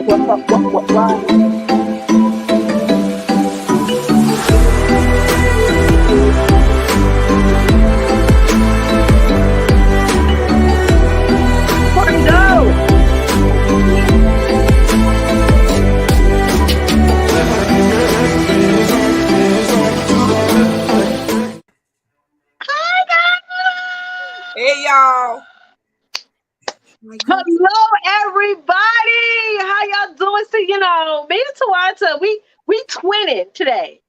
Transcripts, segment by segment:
What? Go! Hey, y'all. Hello, everybody. How y'all doing? So, me and Twonta, we twinning today.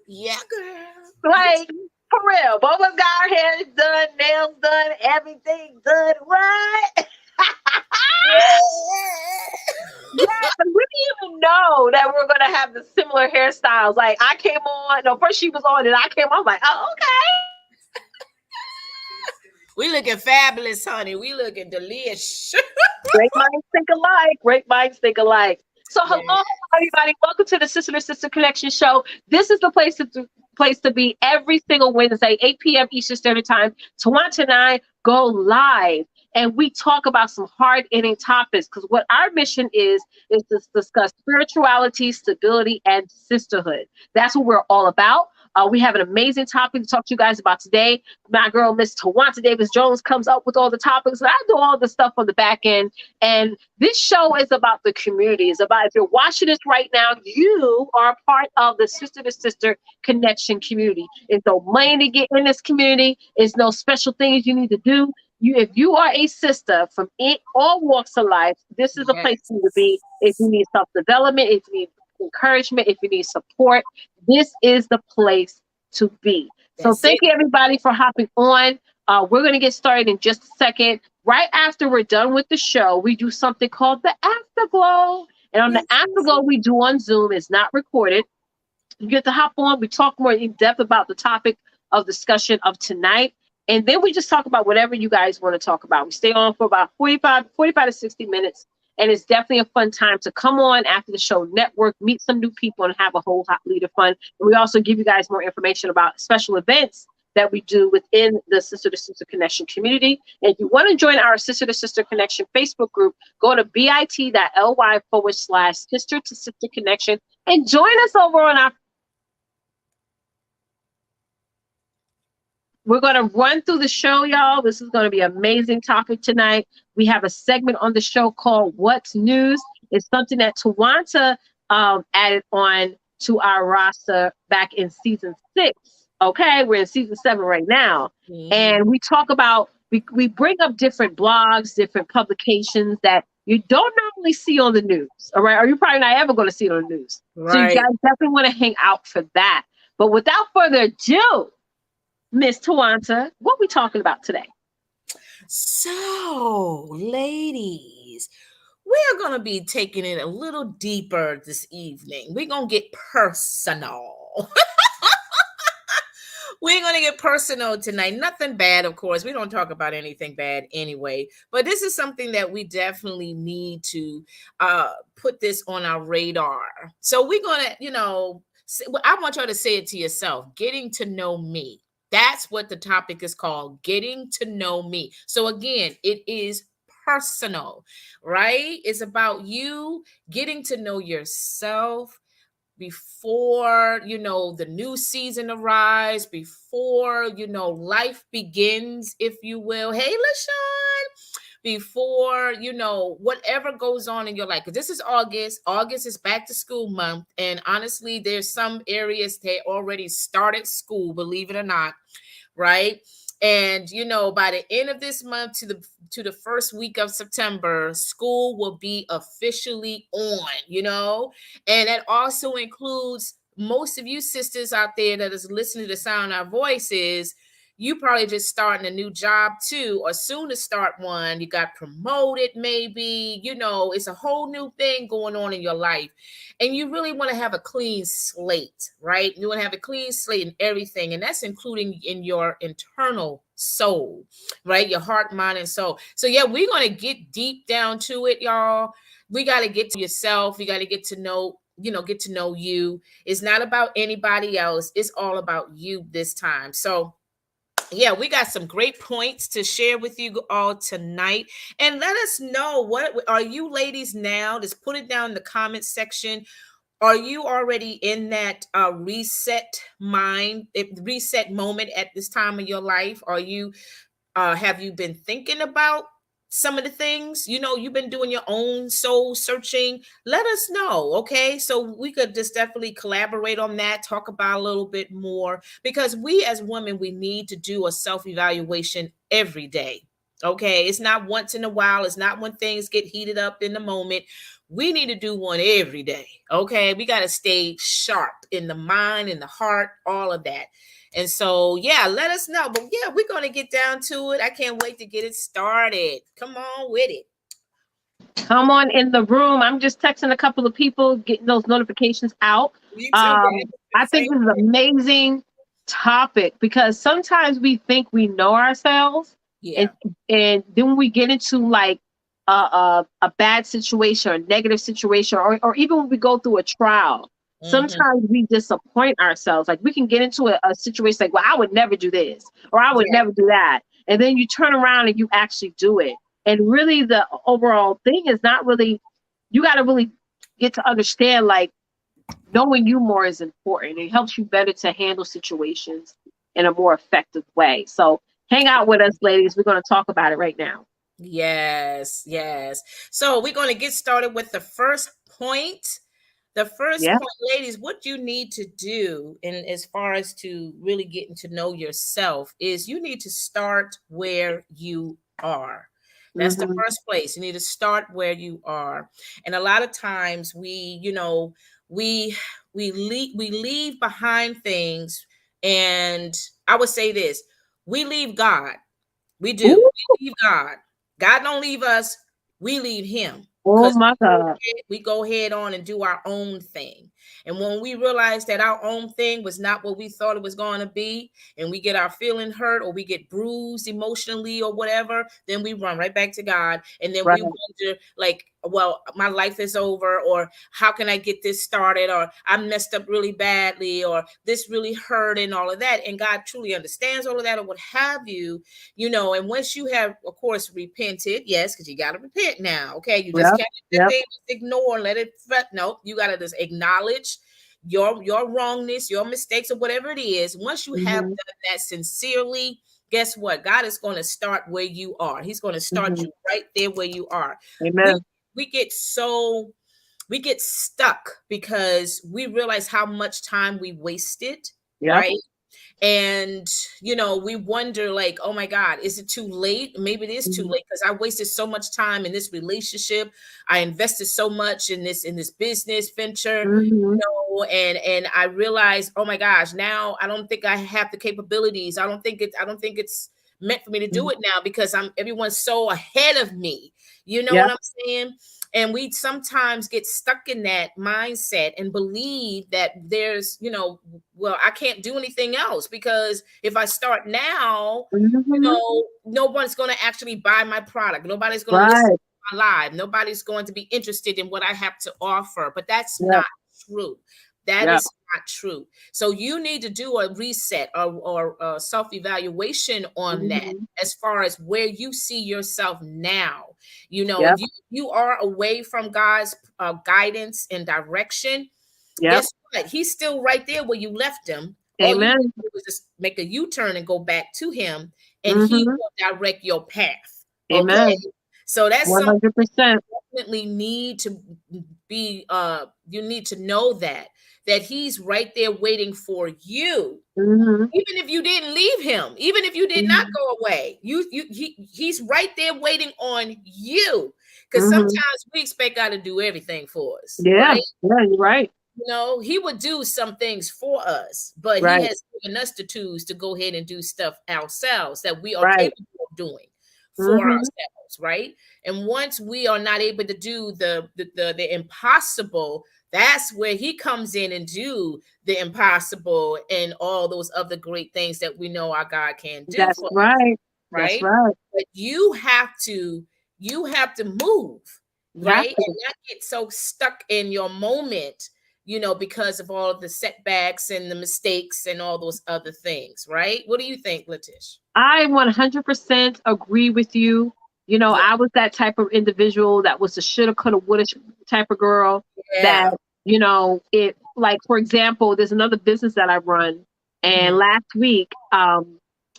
Yeah, girl. Like, for real. Both of us got our hair done, nails done, everything done. What? Yeah, but we didn't even know that we are gonna have the similar hairstyles. Like I came on, no, first she was on, and I came on. I'm like, oh, okay. We looking fabulous, honey. We looking delish. Great minds think alike. Great minds think alike. So, hello, everybody. Welcome to the Sister to Sister Connection Show. This is the place to be every single Wednesday, 8 p.m. Eastern Standard Time. Twonta and I go live, and we talk about some hard-hitting topics. Because what our mission is to discuss spirituality, stability, and sisterhood. That's what we're all about. We have an amazing topic to talk to you guys about today. My girl, Miss Twonta Davis Jones, comes up with all the topics, and I do all the stuff on the back end. And this show is about the community. It's about, if you're watching this right now, you are a part of the Sister to Sister Connection community. It's no money to get in this community. It's no special things you need to do. If you are a sister from all walks of life, this is a place for you to be. If you need self-development, if you need encouragement, if you need support, this is the place to be. So thank you everybody for hopping on. We're going to get started in just a second. Right after we're done with the show, we do something called the Afterglow. And on the Afterglow we do on Zoom, it's not recorded. You get to hop on. We talk more in depth about the topic of discussion of tonight. And then we just talk about whatever you guys want to talk about. We stay on for about 45 to 60 minutes. And it's definitely a fun time to come on after the show, network, meet some new people, and have a whole hot lead of fun. And we also give you guys more information about special events that we do within the Sister to Sister Connection community. And if you want to join our Sister to Sister Connection Facebook group, go to bit.ly/Sister to Sister Connection and join us over on our. We're going to run through the show, y'all. This is going to be an amazing topic tonight. We have a segment on the show called What's News. It's something that Twonta added on to our roster back in season 6. Okay, we're in season 7 right now. And we talk about, we bring up different blogs, different publications that you don't normally see on the news. All right, or you're probably not ever going to see it on the news. Right. So you guys definitely want to hang out for that. But without further ado, Miss Twonta, what we talking about today? So, ladies, we're going to be taking it a little deeper this evening. We're going to get personal. We're going to get personal tonight. Nothing bad, of course. We don't talk about anything bad anyway. But this is something that we definitely need to put this on our radar. So we're going to, I want y'all to say it to yourself. Getting to know me. That's what the topic is called, getting to know me. So again, it is personal, right? It's about you getting to know yourself before, the new season arrives, before, life begins, if you will. Hey, LaShawn. Before, whatever goes on in your life. Because this is August. August is back to school month. And honestly, there's some areas that already started school, believe it or not, right? And, by the end of this month to the first week of September, school will be officially on, and that also includes most of you sisters out there that is listening to the sound of our voices. You probably just starting a new job too, or soon to start one. You got promoted maybe, it's a whole new thing going on in your life. And you really want to have a clean slate, right? You want to have a clean slate in everything. And that's including in your internal soul, right? Your heart, mind, and soul. So yeah, we're going to get deep down to it, y'all. We got to get to yourself. You got to get to know you. It's not about anybody else. It's all about you this time. So Yeah, we got some great points to share with you all tonight. And let us know, what are you ladies now? Just put it down in the comment section. Are you already in that reset moment at this time of your life? Are you have you been thinking about some of the things? You've been doing your own soul searching. Let us know, okay? So we could just definitely collaborate on that, talk about a little bit more, because we as women, we need to do a self-evaluation every day. Okay, it's not once in a while, it's not when things get heated up in the moment. We need to do one every day. Okay, we got to stay sharp in the mind, in the heart, all of that. And so, yeah, let us know. But yeah, we're going to get down to it. I can't wait to get it started. Come on with it. Come on in the room. I'm just texting a couple of people, getting those notifications out. Me too, man. I think Same this is an thing. amazing topic because sometimes we think we know ourselves, and Yeah. and then we get into like a bad situation or negative situation, or even when we go through a trial. Mm-hmm. Sometimes we disappoint ourselves. Like we can get into a situation like, well, I would never do this, or I would Yeah. never do that. And then you turn around and you actually do it. And really, the overall thing is not really, you got to really get to understand, like, knowing you more is important. It helps you better to handle situations in a more effective way. So hang out with us, ladies. We're going to talk about it right now. Yes. Yes. So we're going to get started with the first point. The first Yeah. point, ladies, what you need to do, and as far as to really getting to know yourself, is you need to start where you are. That's the Hmm. first place. You need to start where you are. And a lot of times we we leave behind things. And I would say this: we leave God. We do. Ooh, We leave God. God don't leave us. We leave Him, oh because my God. we go head on and do our own thing. And when we realize that our own thing was not what we thought it was going to be, and we get our feeling hurt or we get bruised emotionally or whatever, then we run right back to God. And then Right. we wonder, like, well, my life is over, or how can I get this started, or I messed up really badly, or this really hurt, and all of that. And God truly understands all of that, or what have you. And once you have, of course, repented, yes, because you got to repent now. Okay, you just Yep. can't let that Yep. thing just ignore, let it no, you got to just acknowledge your wrongness, your mistakes, or whatever it is. Once you have Hmm. done that sincerely, guess what? God is going to start where you are. He's going to start Hmm. you right there where you are. we Amen. we get so we get stuck because we realize how much time we wasted, Yep. right? And we wonder, like, oh my God, is it too late? Maybe it is too Hmm. late, because I wasted so much time in this relationship. I invested so much in this business venture, Hmm. and I realized, oh my gosh, now I don't think I have the capabilities. I don't think it's meant for me to do it now, because everyone's so ahead of me. You know what Yep. I'm saying? And we sometimes get stuck in that mindset and believe that there's, well, I can't do anything else, because if I start now, Hmm. no one's going to actually buy my product. Nobody's going to listen Right. to my live. Nobody's going to be interested in what I have to offer. But that's Yep. not true. That Yep. is not true. So you need to do a reset, or a self-evaluation on that, Hmm. as far as where you see yourself now. If Yep. you are away from God's guidance and direction, Yep. guess what? He's still right there where you left him. All you need Amen. to do is just make a U-turn and go back to him, and he Hmm. will direct your path. Okay. Amen. So that's something 100%. you definitely need to be you need to know, that he's right there waiting for you. Hmm. Even if you didn't leave him, even if you did not Hmm. go away, he's right there waiting on you. Because Hmm. sometimes we expect God to do everything for us, Yeah. right? Yeah. You're right. He would do some things for us, but he Right. has given us the tools to go ahead and do stuff ourselves that we are Right. capable of doing for Hmm. ourselves, right? And once we are not able to do the impossible, that's where he comes in and do the impossible and all those other great things that we know our God can do That's for us, right. That's right? right. But you have to move, You have right? to. And not get so stuck in your moment, because of all of the setbacks and the mistakes and all those other things, right? What do you think, Letitia? I 100% agree with you. Yeah. I was that type of individual that was a shoulda, coulda, woulda type of girl that, Yeah. it, like, for example, there's another business that I run. And Mhm. last week,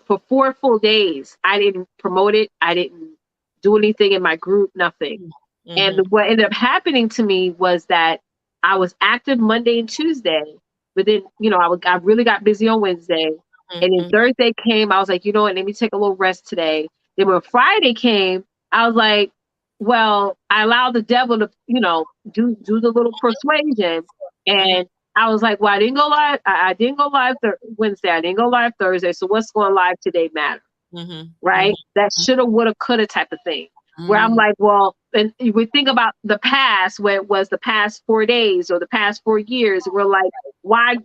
for 4 full days, I didn't promote it. I didn't do anything in my group, nothing. And Mhm. what ended up happening to me was that I was active Monday and Tuesday, but then, I really got busy on Wednesday. And then Mhm. Thursday came, I was like, you know what, let me take a little rest today. Then when Friday came, I was like, well, I allowed the devil to, do the little persuasion. Mhm. And I was like, well, I didn't go live. I didn't go live Wednesday. I didn't go live Thursday. So what's going live today matter? Mhm. Mhm. Right? That shoulda, woulda, coulda type of thing. Where I'm Mhm. like, well, and we think about the past, where it was the past 4 days or the past 4 years. We're like, why,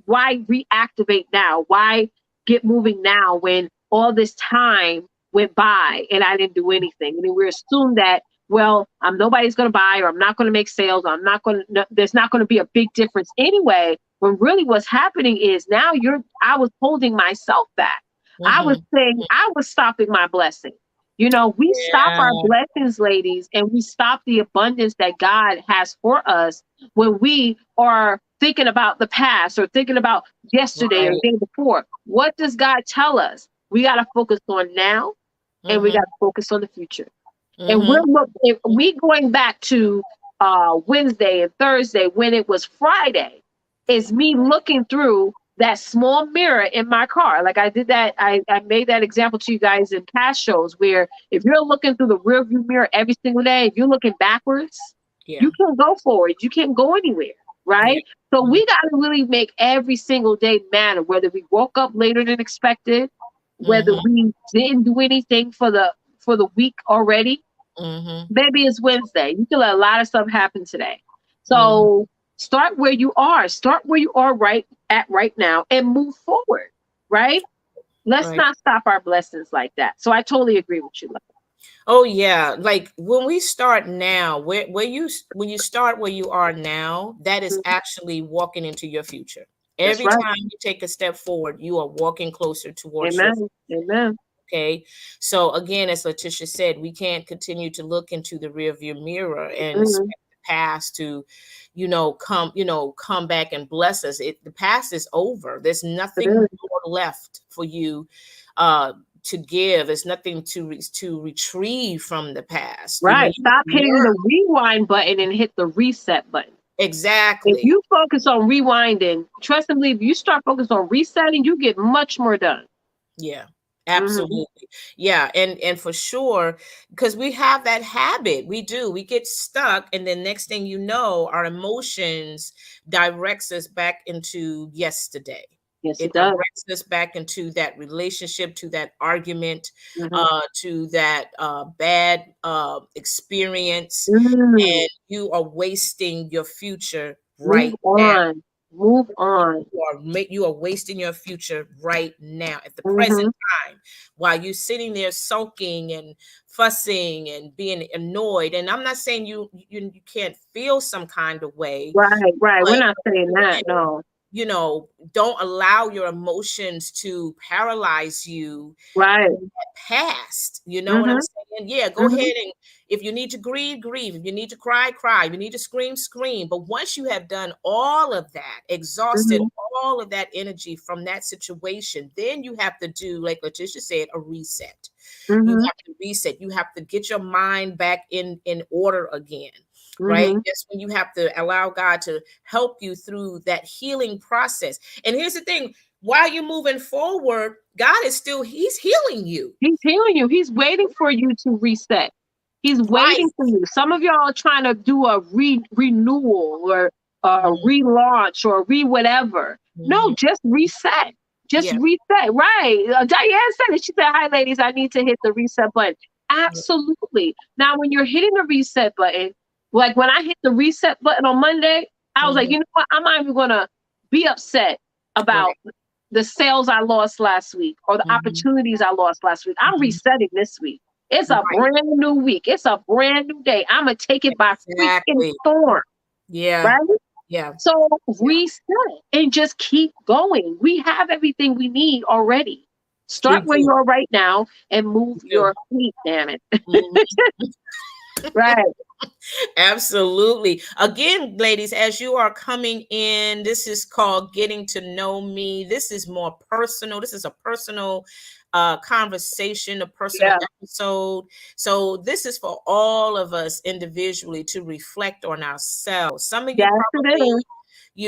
reactivate now? Why get moving now when all this time went by and I didn't do anything? I mean, we assume that, well, nobody's going to buy, or I'm not going to make sales, or I'm not going to, there's not going to be a big difference anyway. When really what's happening is now I was holding myself back. I was Mhm. saying I was stopping my blessing. We stop Yeah. our blessings, ladies, and we stop the abundance that God has for us when we are thinking about the past or thinking about yesterday or Right. the day before. What does God tell us? We got to focus on now, and we got Mhm. to focus on the future. And Mhm. if we going back to Wednesday and Thursday when it was Friday, is me looking through that small mirror in my car. Like I did that, I made that example to you guys in past shows where if you're looking through the rear view mirror every single day, if you're looking backwards, Yeah. you can't go forward. You can't go anywhere. Yeah. Right. So Mhm. we got to really make every single day matter, whether we woke up later than expected, whether Mhm. we didn't do anything for the week already. Mhm. Maybe it's Wednesday. You can let a lot of stuff happen today. Mhm. So start where you are. Start where you are right now and move forward. Right? Let's Right. not stop our blessings like that. So I totally agree with you. Oh yeah, like when we start now, when you start where you are now, that is Mhm. actually walking into your future. That's Every right. time you take a step forward, you are walking closer towards your. Amen. Amen. Okay. So again, as Letitia said, we can't continue to look into the rearview mirror and Mhm. expect the past to, come back and bless us. The past is over. There's It nothing is. more left for you uh to give. There's nothing to retrieve from the past. Right. You Stop hitting learn the rewind button and hit the reset button. If exactly. you focus on rewinding, trust and believe, you start focusing on resetting, you get much more done. Yeah, Hmm. absolutely. Yeah, and for sure, because we have that habit. We do. We get stuck, and then next thing you know, our emotions directs us back into yesterday. Yes, It it does. directs us back into that relationship, to that argument, Hmm. to that bad experience, Mm. and you are wasting your future Move right now. on. Move on. You are wasting your future right now at the present Hmm. time while you're sitting there sulking and fussing and being annoyed. And I'm not saying you can't feel some kind of way, Right, right. We're but not saying that. No. don't allow your emotions to paralyze you Right. in that past. You know what I'm Hmm. saying? Yeah, go Hmm. ahead, and if you need to grieve, grieve. If you need to cry, cry. If you need to scream, scream. But once you have done all of that, exhausted Hmm. all of that energy from that situation, then you have to do, like Letitia said, a reset. You Hmm. have to reset. You have to get your mind back in order again, right? Hmm. That's when you have to allow God to help you through that healing process. And here's the thing, while you're moving forward, God is still, he's healing you. He's healing you. He's waiting for you to reset. He's Right. waiting for you. Some of y'all are trying to do a renewal or a Mhm. relaunch or whatever. No, Mhm. just reset. Just Yeah. reset. Right. Diane said it. She said, "Hi, ladies. I need to hit the reset button." Absolutely. Now, when you're hitting the reset button, like when I hit the reset button on Monday, I was like, Mhm. you know what? I'm not even going to be upset about Right. the sales I lost last week or the Mhm. opportunities I lost last week. I'm Mhm. resetting this week. It's a Right. brand new week. It's a brand new day. I'm going to take it by freaking Exactly. storm, Yeah. right? Yeah. So Yeah. reset and just keep going. We have everything we need already. We Start where you do. are right now and move We do. your feet, damn it. Mhm. Right. Absolutely. Again, ladies, as you are coming in, this is called Getting to Know Me. This is more personal. This is a personal conversation, a personal Yeah. episode. So this is for all of us individually to reflect on ourselves. Some of you Yes, it probably, is.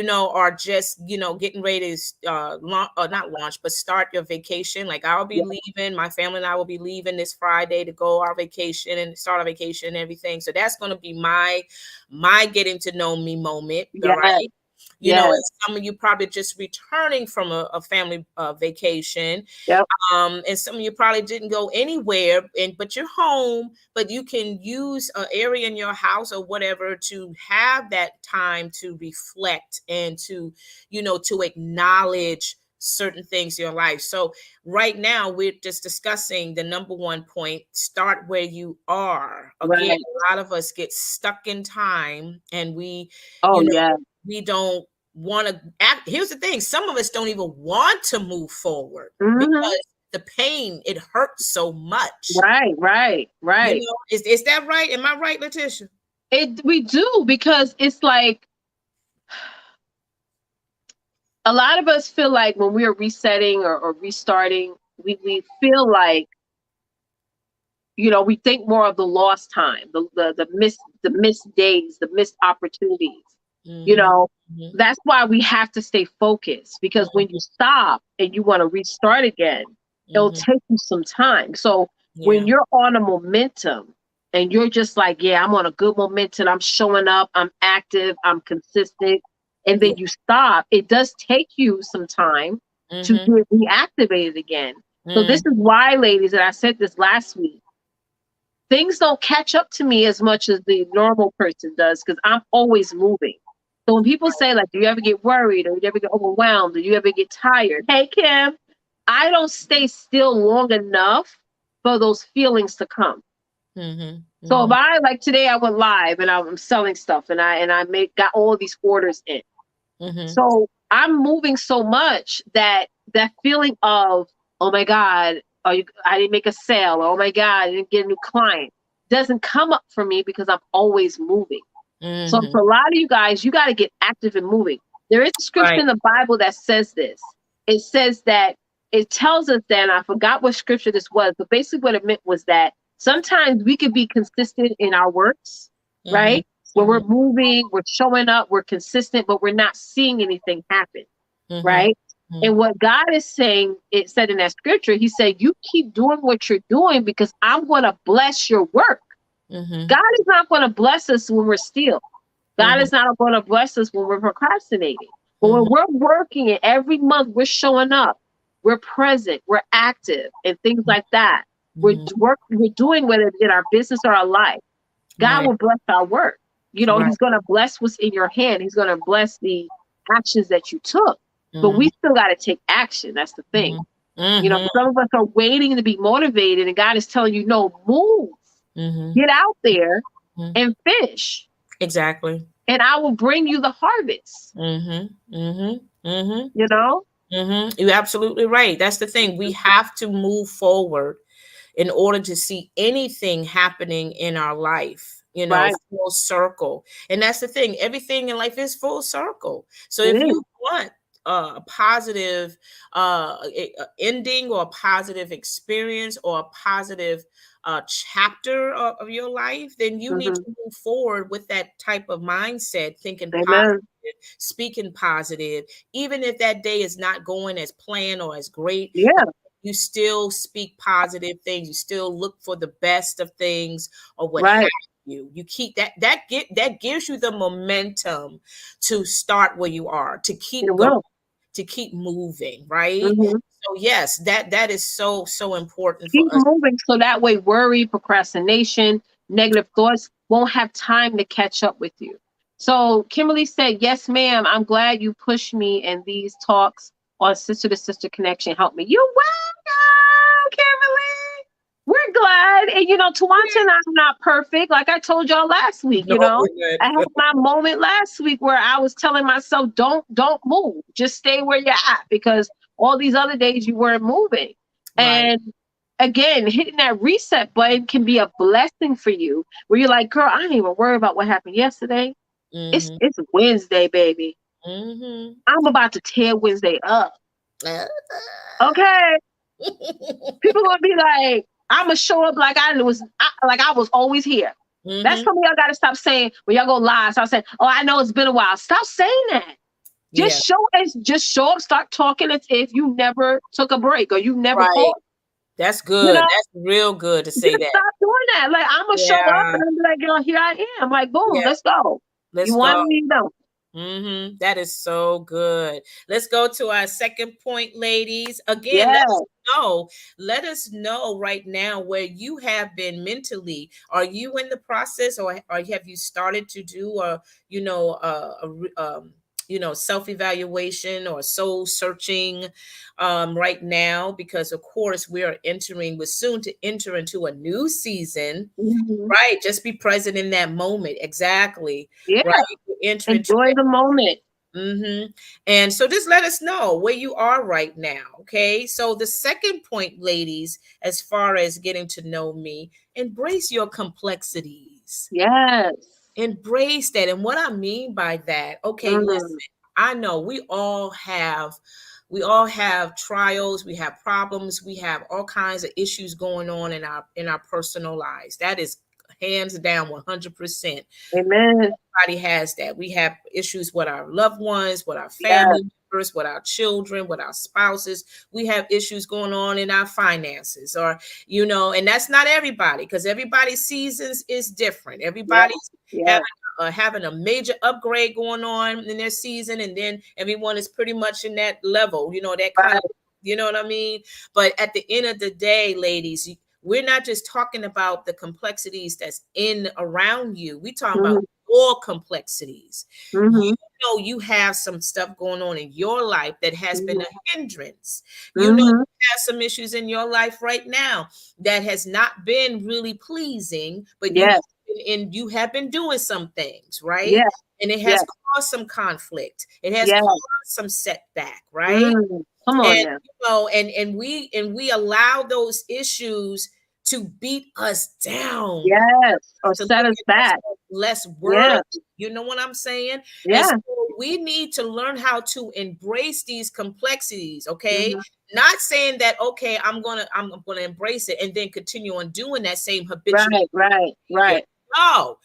are just, getting ready to not launch, but start your vacation. Like I'll be Yeah. leaving, my family and I will be leaving this Friday to go our vacation and start our vacation and everything. So that's going to be my getting to know me moment. All Yes. right. Yes. And some of you probably just returning from a family vacation, Yep. and some of you probably didn't go anywhere, but you're home, but you can use an area in your house or whatever to have that time to reflect and to acknowledge certain things in your life. So right now we're just discussing the number one point: start where you are. Again, Right. a lot of us get stuck in time, and Oh, you know yeah. we don't want to act. Here's the thing: some of us don't even want to move forward Hmm. because the pain, it hurts so much. Right. Right. Right. Is that right? Am I right, Letitia? We do, because it's like a lot of us feel like when we are resetting or restarting, we feel like, we think more of the lost time, the missed days, the missed opportunities. You Mm-hmm. know, Mm-hmm. that's why we have to stay focused, because when you stop and you want to restart again, it'll Mm-hmm. take you some time. So when Yeah. you're on a momentum and you're just like, yeah, I'm on a good momentum, I'm showing up, I'm active, I'm consistent, and Yeah. then you stop, it does take you some time to Mm-hmm. get reactivated again. So this Mm-hmm. is why, ladies, and I said this last week, things don't catch up to me as much as the normal person does, because I'm always moving. So when people say, like, do you ever get worried, or do you ever get overwhelmed, or do you ever get tired? Hey, Kim, I don't stay still long enough for those feelings to come. Mm-hmm. So if Mm-hmm. I, like today, I went live and I'm selling stuff, and I got all these orders in. Mm-hmm. So I'm moving so much that that feeling of, oh my God, I didn't make a sale, or oh my God, I didn't get a new client, doesn't come up for me, because I'm always moving. So Mm-hmm. for a lot of you guys, you got to get active and moving. There is a scripture Right. in the Bible that says this. It says that, it tells us that, and I forgot what scripture this was, but basically what it meant was that sometimes we could be consistent in our works, Mm-hmm. right? When we're Mm-hmm. moving, we're showing up, we're consistent, but we're not seeing anything happen, Mm-hmm. right? And what God is saying, it said in that scripture, He said, you keep doing what you're doing, because I'm going to bless your work. Mm-hmm. God is not going to bless us when we're still. God Mm-hmm. is not going to bless us when we're procrastinating. But when Mm-hmm. we're working and every month we're showing up, we're present, we're active, and things like that. Mm-hmm. We're doing whether it's in our business or our life. God Right. will bless our work. Right. He's going to bless what's in your hand. He's going to bless the actions that you took. But Mm-hmm. we still got to take action. That's the thing. Mm-hmm. Some of us are waiting to be motivated, and God is telling you, no, move, Mm-hmm. get out there Mm-hmm. and fish, Exactly. and I will bring you the harvest. Mm-hmm. Mm-hmm. Mm-hmm. You know? Mm-hmm. You're absolutely right. That's the thing. We have to move forward in order to see anything happening in our life, Right. full circle. And that's the thing. Everything in life is full circle. So It if is. you want a positive ending, or a positive experience, or a positive chapter of your life, then you need Hmm. to move forward with that type of mindset, thinking positive, Amen. speaking positive, even if that day is not going as planned or as great. Yeah. You still speak positive things. You still look for the best of things, or what have Right. you. You keep that gives you the momentum to start where you are, to It keep going, will. to keep moving, right? Hmm. So yes, that is so important Keep for us. moving, so that way worry, procrastination, negative thoughts won't have time to catch up with you. So Kimberly said, yes, ma'am. I'm glad you pushed me, and these talks on sister to sister connection helped me. You're welcome, Kimberly. We're glad. And Twonta and I are not perfect. Like I told y'all last week, No, we're I had good. my moment last week where I was telling myself, don't move. Just stay where you're at, because all these other days you weren't moving. Right. And again, hitting that reset button can be a blessing for you, where you're like, girl, I ain't even worry about what happened yesterday. It's Mm-hmm. it's Wednesday, baby. Mm-hmm. I'm about to tear Wednesday up. Okay. People gonna be like, I'm gonna show up like I was always here. That's Mm-hmm. something y'all gotta stop saying when y'all go live. Stop saying, "Oh, I know it's been a while." Stop saying that. Yeah. Just show up. Start talking as if you never took a break or you never Right. paused. That's You good. know, That's real good to say just that. stop doing that. Like I'm gonna show up Yeah. and I'm be like, "Girl, here I am." Like, boom, Yeah. let's go. You Let's want go. me? You don't. Mm-hmm. That is so good. Let's go to our second point, ladies. Again, Yeah. know. Let us know right now where you have been mentally. Are you in the process, or have you started to do self evaluation or soul searching right now? Because of course we're soon to enter into a new season. Mhm. Right, just be present in that moment. Exactly. Yeah. Right, we enter into Enjoy that. the moment. And so just let us know where you are right now. Okay. So the second point, ladies, as far as getting to know me, embrace your complexities. Yes. Embrace that. And what I mean by that, okay, listen, Mm. I know we all have trials, we have problems, we have all kinds of issues going on in our personal lives. That is hands down 100%. Amen. Everybody has that. We have issues with our loved ones, with our Yes. family members, with our children, with our spouses. We have issues going on in our finances, and that's not everybody, because everybody's seasons is different. Yes. Everybody's Yes. having a major upgrade going on in their season, and then everyone is pretty much in that level, that kind of, Right. you know what I mean? But at the end of the day, ladies, we're not just talking about the complexities that's in around you. We talking about Mhm. your complexities. Mhm. You have some stuff going on in your life that has been Mhm. a hindrance. You Mhm. have some issues in your life right now that has not been really pleasing, but Yes. you have been doing some things, right? Yes. And it has Yes. caused some conflict. It has Yes. caused some setback, right? Mm. Come on And now. we allow those issues to beat us down, Yes. Or to set look us at back. ourselves less worthy. Yeah. You know what I'm saying? And Yeah. so we need to learn how to embrace these complexities, okay? Mhm. Not saying that, okay, I'm gonna embrace it and then continue on doing that same habitual Right. Right. behavior. Right. No,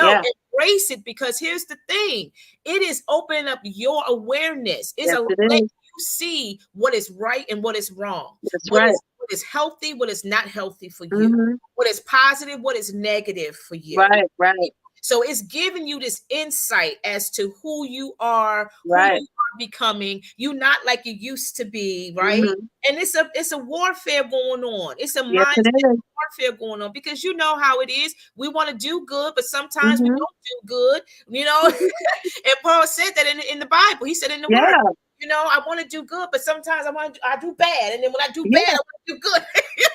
Yeah. embrace it, because here's the thing. It is opening up your awareness. It's Yes, a it let is. you see what is right and what is wrong. That's What right. is healthy, what is not healthy for you. Mhm. What is positive, what is negative for you. Right. Right. So it's giving you this insight as to who you are, who Right. you are becoming. You're not like you used to be, right? Mhm. And it's a warfare going on. It's a Yes, it mindset is. warfare going on, because you know how it is. We want to do good, but sometimes we Mhm. don't do good, and Paul said that in the Bible. He said in the word, Yeah. I want to do good, but sometimes I do bad. And then when I do bad, I Yeah. want to do good.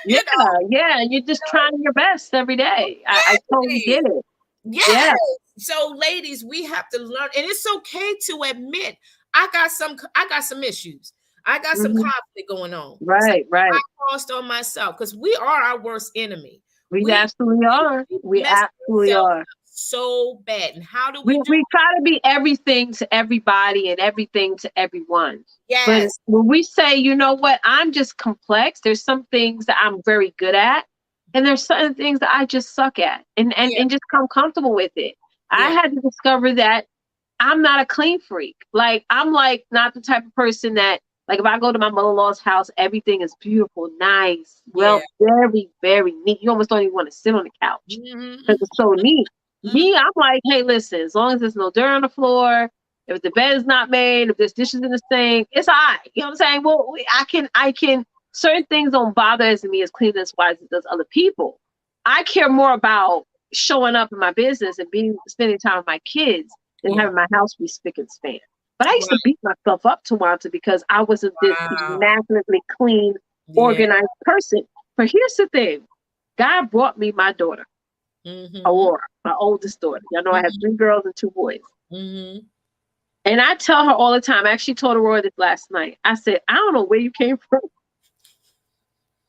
Yeah. you know, Yeah. You're just trying your best every day. I totally exactly. get it. Yes. Yeah. So, ladies, we have to learn, and it's okay to admit I got some issues. I got some Mhm. conflict going on. Some Right. I Right. caused on myself, because we are our worst enemy. We We absolutely are. we We mess absolutely ourselves are. up so bad. And how do we do? We try to be everything to everybody and everything to everyone. But Yes. when we say, you know what, I'm just complex, there's some things that I'm very good at, and there's certain things that I just suck at, Yeah. and just come comfortable with it. I Yeah. had to discover that I'm not a clean freak. Like, I'm like not the type of person that, like, if I go to my mother-in-law's house, everything is beautiful, nice, Yeah. well, very, very neat. You almost don't even want to sit on the couch because Mhm. it's so neat. Mhm. Me, I'm like, hey, listen, as long as there's no dirt on the floor, if the bed is not made, if there's dishes in the sink, it's all right. You know what I'm saying? Well, I can, certain things don't bother as me as cleanliness wise as does other people. I care more about showing up in my business and spending time with my kids than Yeah. having my house be spick and span. But I used to Right. beat myself up to Wanta because I wasn't this Wow. immaculately clean, Yeah. organized person. But here's the thing. God brought me my daughter, Mm-hmm. Aurora, my oldest daughter. Y'all know I have 3 girls and 2 boys. Mm-hmm. And I tell her all the time, I actually told Aurora this last night. I said, I don't know where you came from.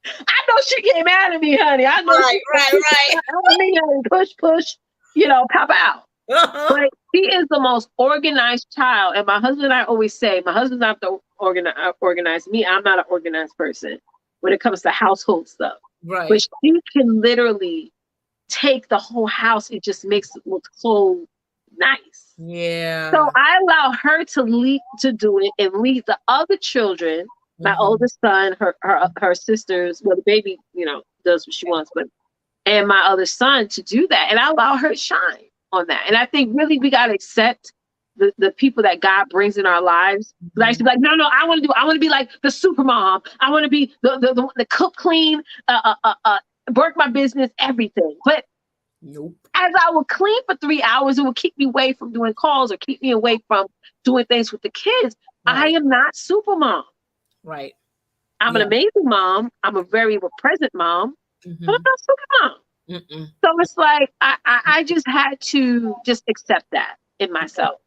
I know she came out of me, honey. I know Right, she right, came out of me, honey. Push, push, pop out. right. Uh-huh. But she is the most organized child. And my husband and I always say, my husband's not the organized me. I'm not an organized person when it comes to household stuff. But Right. she can literally take the whole house. It just makes it look so nice. So Yeah. I allow her to lead to do it and lead the other children. My Mm-hmm. oldest son, her sisters. Well, the baby, does what she wants, but and my other son to do that, and I allow her to shine on that. And I think really we gotta accept the people that God brings in our lives. But I used to be like, no, I want to be like the super mom. I want to be the cook, clean, work my business, everything. But Nope. as I would clean for 3 hours, it would keep me away from doing calls or keep me away from doing things with the kids. I Right. am not super mom. Right. I'm an Yeah. amazing mom. I'm a very present mom, but I'm Mm-hmm. not super mom. Mm-mm. So it's like I just had to just accept that in myself,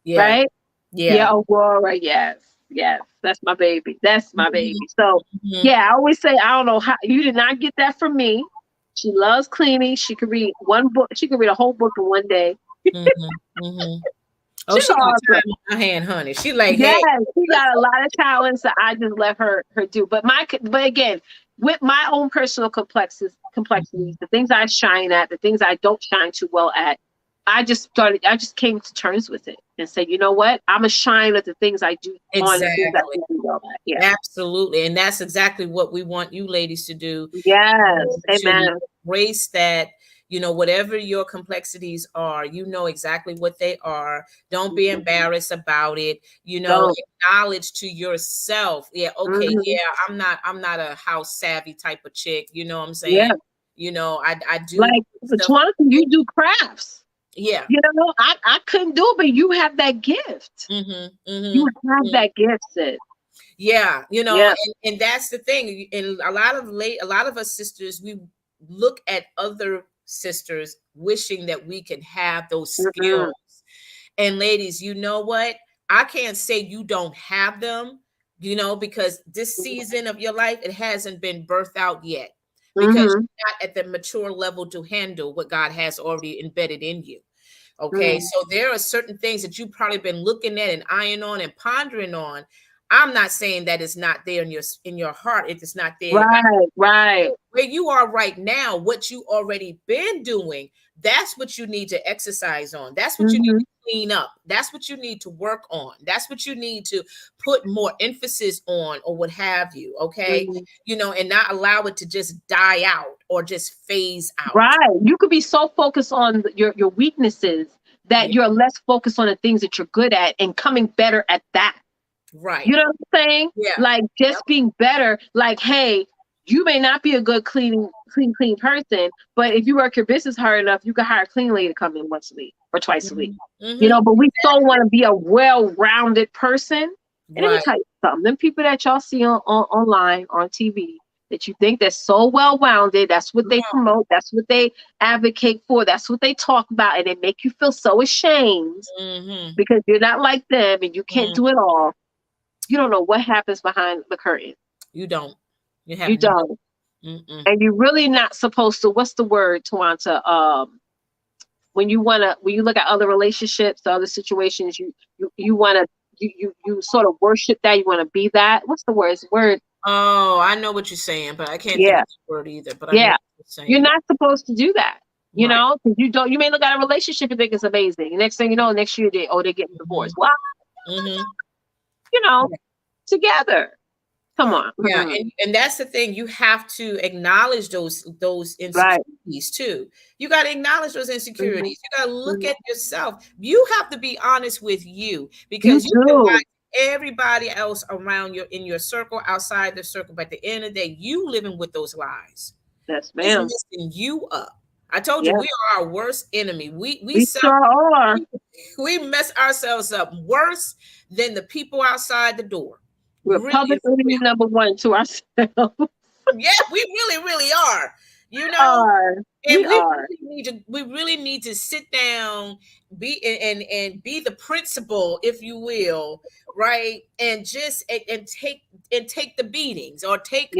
Yeah. right? Yeah, Yeah. Aurora, yes, yes, that's my baby. That's my Mm-hmm. baby. So Mm-hmm. yeah, I always say I don't know how you did not get that from me. She loves cleaning. She could read one book. She could read a whole book in one day. Mm-hmm. Mm-hmm. Oh, She's she got awesome. time on her hand, honey. She like, Yes, hey, she let's got a go. lot of talents that I just let her do. But again, with my own personal complexities, the things I shine at, the things I don't shine too well at, I just came to terms with it and said, you know what? I'm a shine at the things I do on the things I Exactly. do well at. Yeah. Absolutely. And that's exactly what we want you ladies to do. Yes. To Amen. embrace that, whatever your complexities are, exactly what they are. Don't be Mhm. embarrassed about it. Don't. Acknowledge to yourself, yeah, okay, Hmm. yeah, I'm not a house savvy type of chick, you know what I'm saying? Yeah. I do Like stuff. Twonta, you do crafts. Yeah. I couldn't do it, but you have that gift. Mm-hmm. You Mm-hmm. have that gift, sis. Yeah, Yeah. and that's the thing. And a lot of us sisters, we look at other sisters wishing that we can have those skills. Mm-mm. And ladies, you know what? I can't say you don't have them, because this season of your life, it hasn't been birthed out yet because Mm-hmm. you're not at the mature level to handle what God has already embedded in you. Okay, Mm. so there are certain things that you've probably been looking at and eyeing on and pondering on. I'm not saying that it's not there in your heart. If it's not there, Right, right. where you are right now, what you already been doing, that's what you need to exercise on. That's what you need Mm-hmm. to clean up. That's what you need to work on. That's what you need to put more emphasis on, or what have you. Okay, Mm-hmm. and not allow it to just die out or just phase out. Right. You could be so focused on your weaknesses that Yeah, you're less focused on the things that you're good at and coming better at that. right. You know what I'm saying? Yeah. Like Yep. just being better. Like, hey, you may not be a good clean person, but if you work your business hard enough, you can hire a clean lady to come in once a week or twice a week. Mhm. Mhm. But we so want to be a well-rounded person. And let me Right. tell you something. Them people that y'all see online, on TV, that you think they're so well-rounded, that's what they promote, that's what they advocate for, that's what they talk about, and they make you feel so ashamed Mhm. because you're not like them and you can't Mhm. do it all. You don't know what happens behind the curtain. You don't. You have You no. don't. Mm-mm. And you're really not supposed to, what's the word, Twonta? When you look at other relationships, other situations, you wanna you sort of worship that, you wanna be that. What's the word? It's the word. Oh, I know what you're saying, but I can't think Yeah, of the word either. But I know yeah. what you're You're saying. not supposed to do that. Right. Because you may look at a relationship and think it's amazing. And next thing you know, next year they're getting Mhm. divorced. Well, Mhm. you know, together. Come on. Yeah, Mhm. and that's the thing. You have to acknowledge those Right. insecurities too. You got to acknowledge those Mhm. insecurities. You got to look Mhm. at yourself. You have to be honest with you, You because you can lie do. to everybody else around your in your circle, outside the circle. But at the end of the day, you living with those lies Yes, is ma'am. messing you up. I told you Yeah. we are our worst enemy. We We self sure are. we mess ourselves up worse than the people outside the door. We're Really, public for enemy real. number one to ourselves. Yeah, we really, really are. You know, are. and We are. we really need to sit down, be and be the principal, if you will, right? And just and take the beatings, or Yeah. take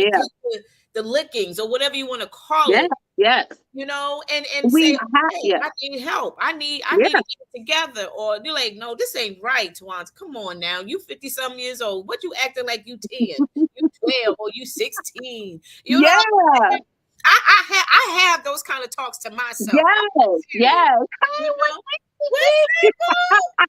the lickings, or whatever you want to call Yes. it, Yes. you know, and We say, have. hey, Yes. I need help. I Yeah. need to get it together. Or you're like, no, this ain't right, Twans. Come on now. You 50 some years old. What you acting like you 10, you 12, or you 16? You know, Yeah. I have those kind of talks to myself. I'm Yes. serious. Yes. You Hey, know, what's what's that?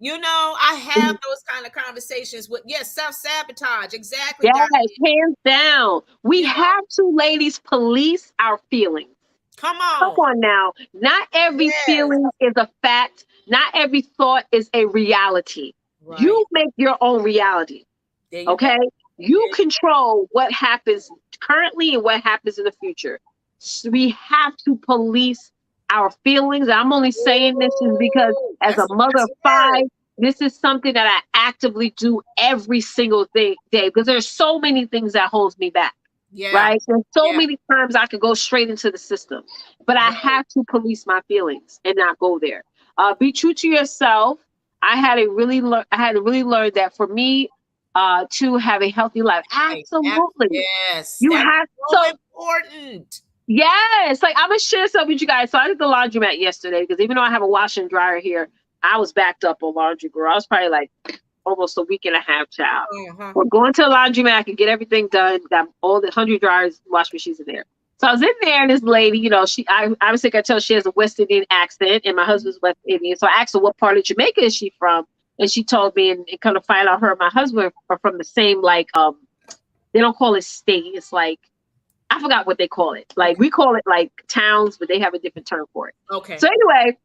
You know, I have this? those kind of conversations with, yes, self-sabotage. Exactly, Yes, Diane. hands down. We You know, have to, ladies, police our feelings. come Come on. on now. Not every Yes. feeling is a fact. Not every thought is a reality. Right. You make your own reality. There you go. Okay? You There you control what happens currently and what happens in the future. So we have to police our feelings. I'm only saying this is because Ooh, as a mother that's of a word. five, this is something that I actively do every single day because there's so many things that holds me back. Yeah. Right? There's so Yeah. many times I could go straight into the system, but I Right. have to police my feelings and not go there. Be true to yourself. I had to really learn that for me, to have a healthy life. Right. Absolutely. Yes. You That's have so so important. yes, like I'm gonna share something with you guys. So I did the laundromat yesterday because even though I have a washer and dryer here, I was backed up on laundry, girl. I was probably like almost a week and a half, child. Uh-huh. We're going to the laundromat, I could get everything done, got all the 100 dryers, wash machines in there. So I was in there, and this lady, you know, I was thinking I tell she has a West Indian accent, and my husband's West Indian. So I asked her what part of Jamaica is she from, and she told me, and it kind of find out her and my husband are from the same like they don't call it state. It's like I forgot what they call it. Like Okay. we call it like towns, but they have a different term for it. Okay. So anyway,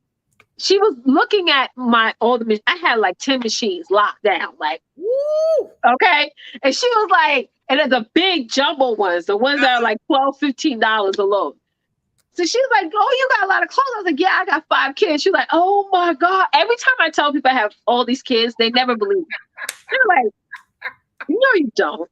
she was looking at my all the I had like 10 machines locked down, like Woo! okay. And she was like, and it's the big jumbo ones, the ones that are like $12, $15 a load. So she was like, oh, you got a lot of clothes. I was like, yeah, I got 5 kids. She's like, oh my God. Every time I tell people I have all these kids, they never believe me. They're like, no, you don't.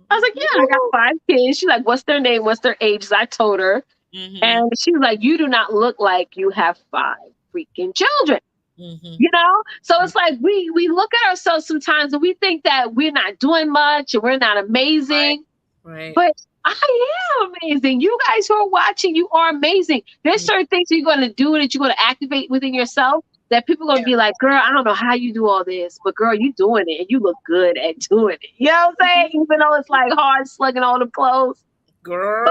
I was like, yeah, I got Woo! 5 kids. She's like, what's their name? What's their ages? I told her. Mm-hmm. And she was like, you do not look like you have 5 freaking children. Mm-hmm. You know, so it's like we look at ourselves sometimes and we think that we're not doing much and we're not Right. amazing, Right. but I am amazing. You guys who are watching, you are amazing. There's Yeah. certain things you're going to do that you're going to activate within yourself that people are going to be like, girl, I don't know how you do all this, but girl, you doing it and you look good at doing it. You know what I'm saying? Even though it's like hard slugging all the clothes, but Girl.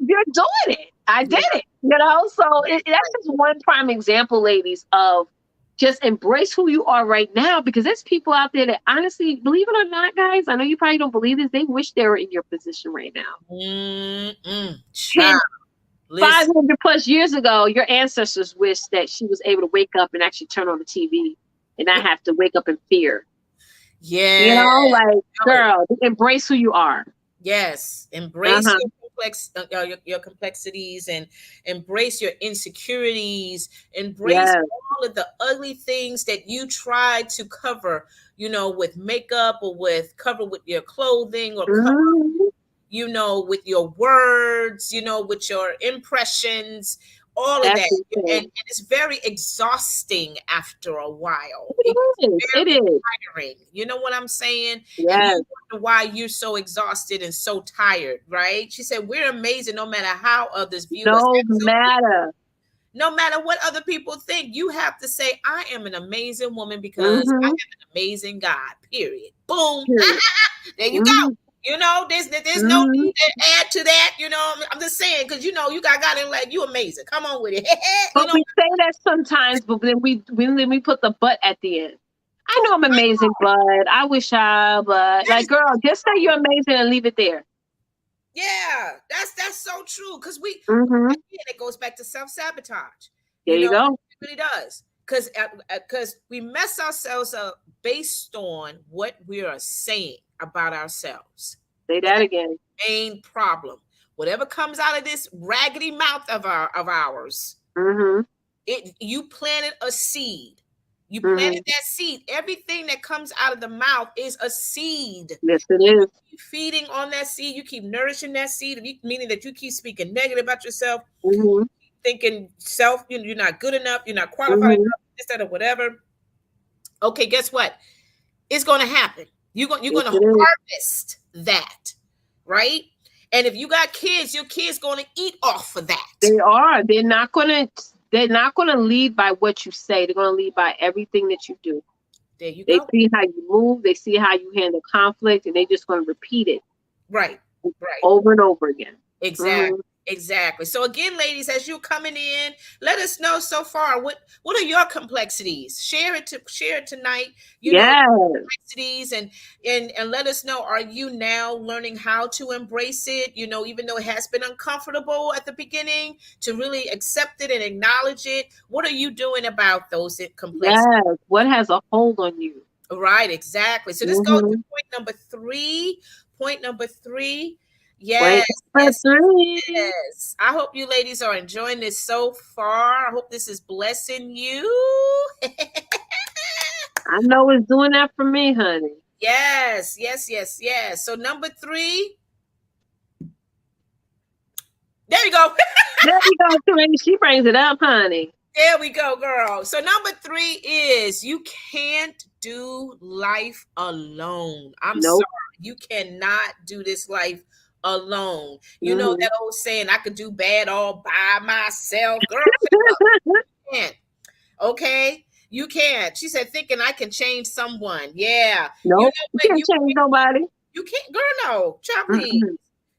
you're doing it. I did Yeah. it, you know? So that's Right. just one prime example, ladies, of just embrace who you are right now because there's people out there that honestly, believe it or not, guys, I know you probably don't believe this, they wish they were in your position right now. Mm-mm. 10, Child. Listen. 500 plus years ago, your ancestors wished that she was able to wake up and actually turn on the TV and not have to wake up in fear. You Yeah. know, like, Know it. girl, embrace who you are. Yes, embrace Uh-huh. your complexities, and embrace your insecurities. Embrace Yes. all of the ugly things that you try to cover, you know, with makeup, or with cover with your clothing, or cover, Mhm. you know, with your words, you know, with your impressions, all of That's that. the And thing. it's very exhausting after a while. It gets It is. It very is. tiring. You know what I'm saying? And you Yes. wonder why you're so exhausted and so tired, right? She said, we're amazing no matter how others view us. No Absolutely. matter. No matter what other people think, you have to say, I am an amazing woman because I have Mm-hmm. an amazing God, period. Boom. Period. There you go. Mm-hmm. You know, there's no Mm-hmm. need to add to that. You know, I'm just saying because you know you got it like you amazing. Come on with it. You But know, we say that sometimes, but then we put the but at the end. I know I'm amazing, but I wish but that like, is girl, just say you're amazing and leave it there. yeah, that's so true. Because we Mm-hmm. again, it goes back to self sabotage. There You you know, go. it really does. Because we mess ourselves up based on what we are saying about ourselves. Say That's that again. the main problem. Whatever comes out of this raggedy mouth of ours, Mm-hmm. you planted a seed. You planted that seed. Everything that comes out of the mouth is a seed. Yes, it And is. you keep feeding on that seed. You keep nourishing that seed, meaning that you keep speaking negative about yourself, thinking you're not good enough, you're not qualified enough, this, that, or whatever. Okay, guess what? It's going to happen. You're going to harvest that, right? And if you got kids, your kids going to eat off of that. They are. They're not going to lead by what you say. They're going to lead by everything that you do. There you They go. see how you move. They see how you handle conflict, and they just going to repeat it. Right. Over and over again. Exactly. Exactly. So again, ladies, as you're coming in, let us know so far what are your complexities. Share it tonight. You know, complexities and let us know, are you now learning how to embrace it? You know, even though it has been uncomfortable at the beginning, to really accept it and acknowledge it. What are you doing about those complexities? Yes. What has a hold on you? Right, exactly. So let's go to point number three. Point number three. Yes. I hope you ladies are enjoying this so far. I hope this is blessing you. I know it's doing that for me, honey. Yes. So number three. There you go. There you go, Serena. She brings it up, honey. There we go, girl. So number three is you can't do life alone. I'm sorry. You cannot do this life alone. You know that old saying, I could do bad all by myself. Girl, you can't. Okay? You can't. She said, thinking I can change someone. Yeah. Nope. You can't change nobody. You can't. Girl, no. Child, please.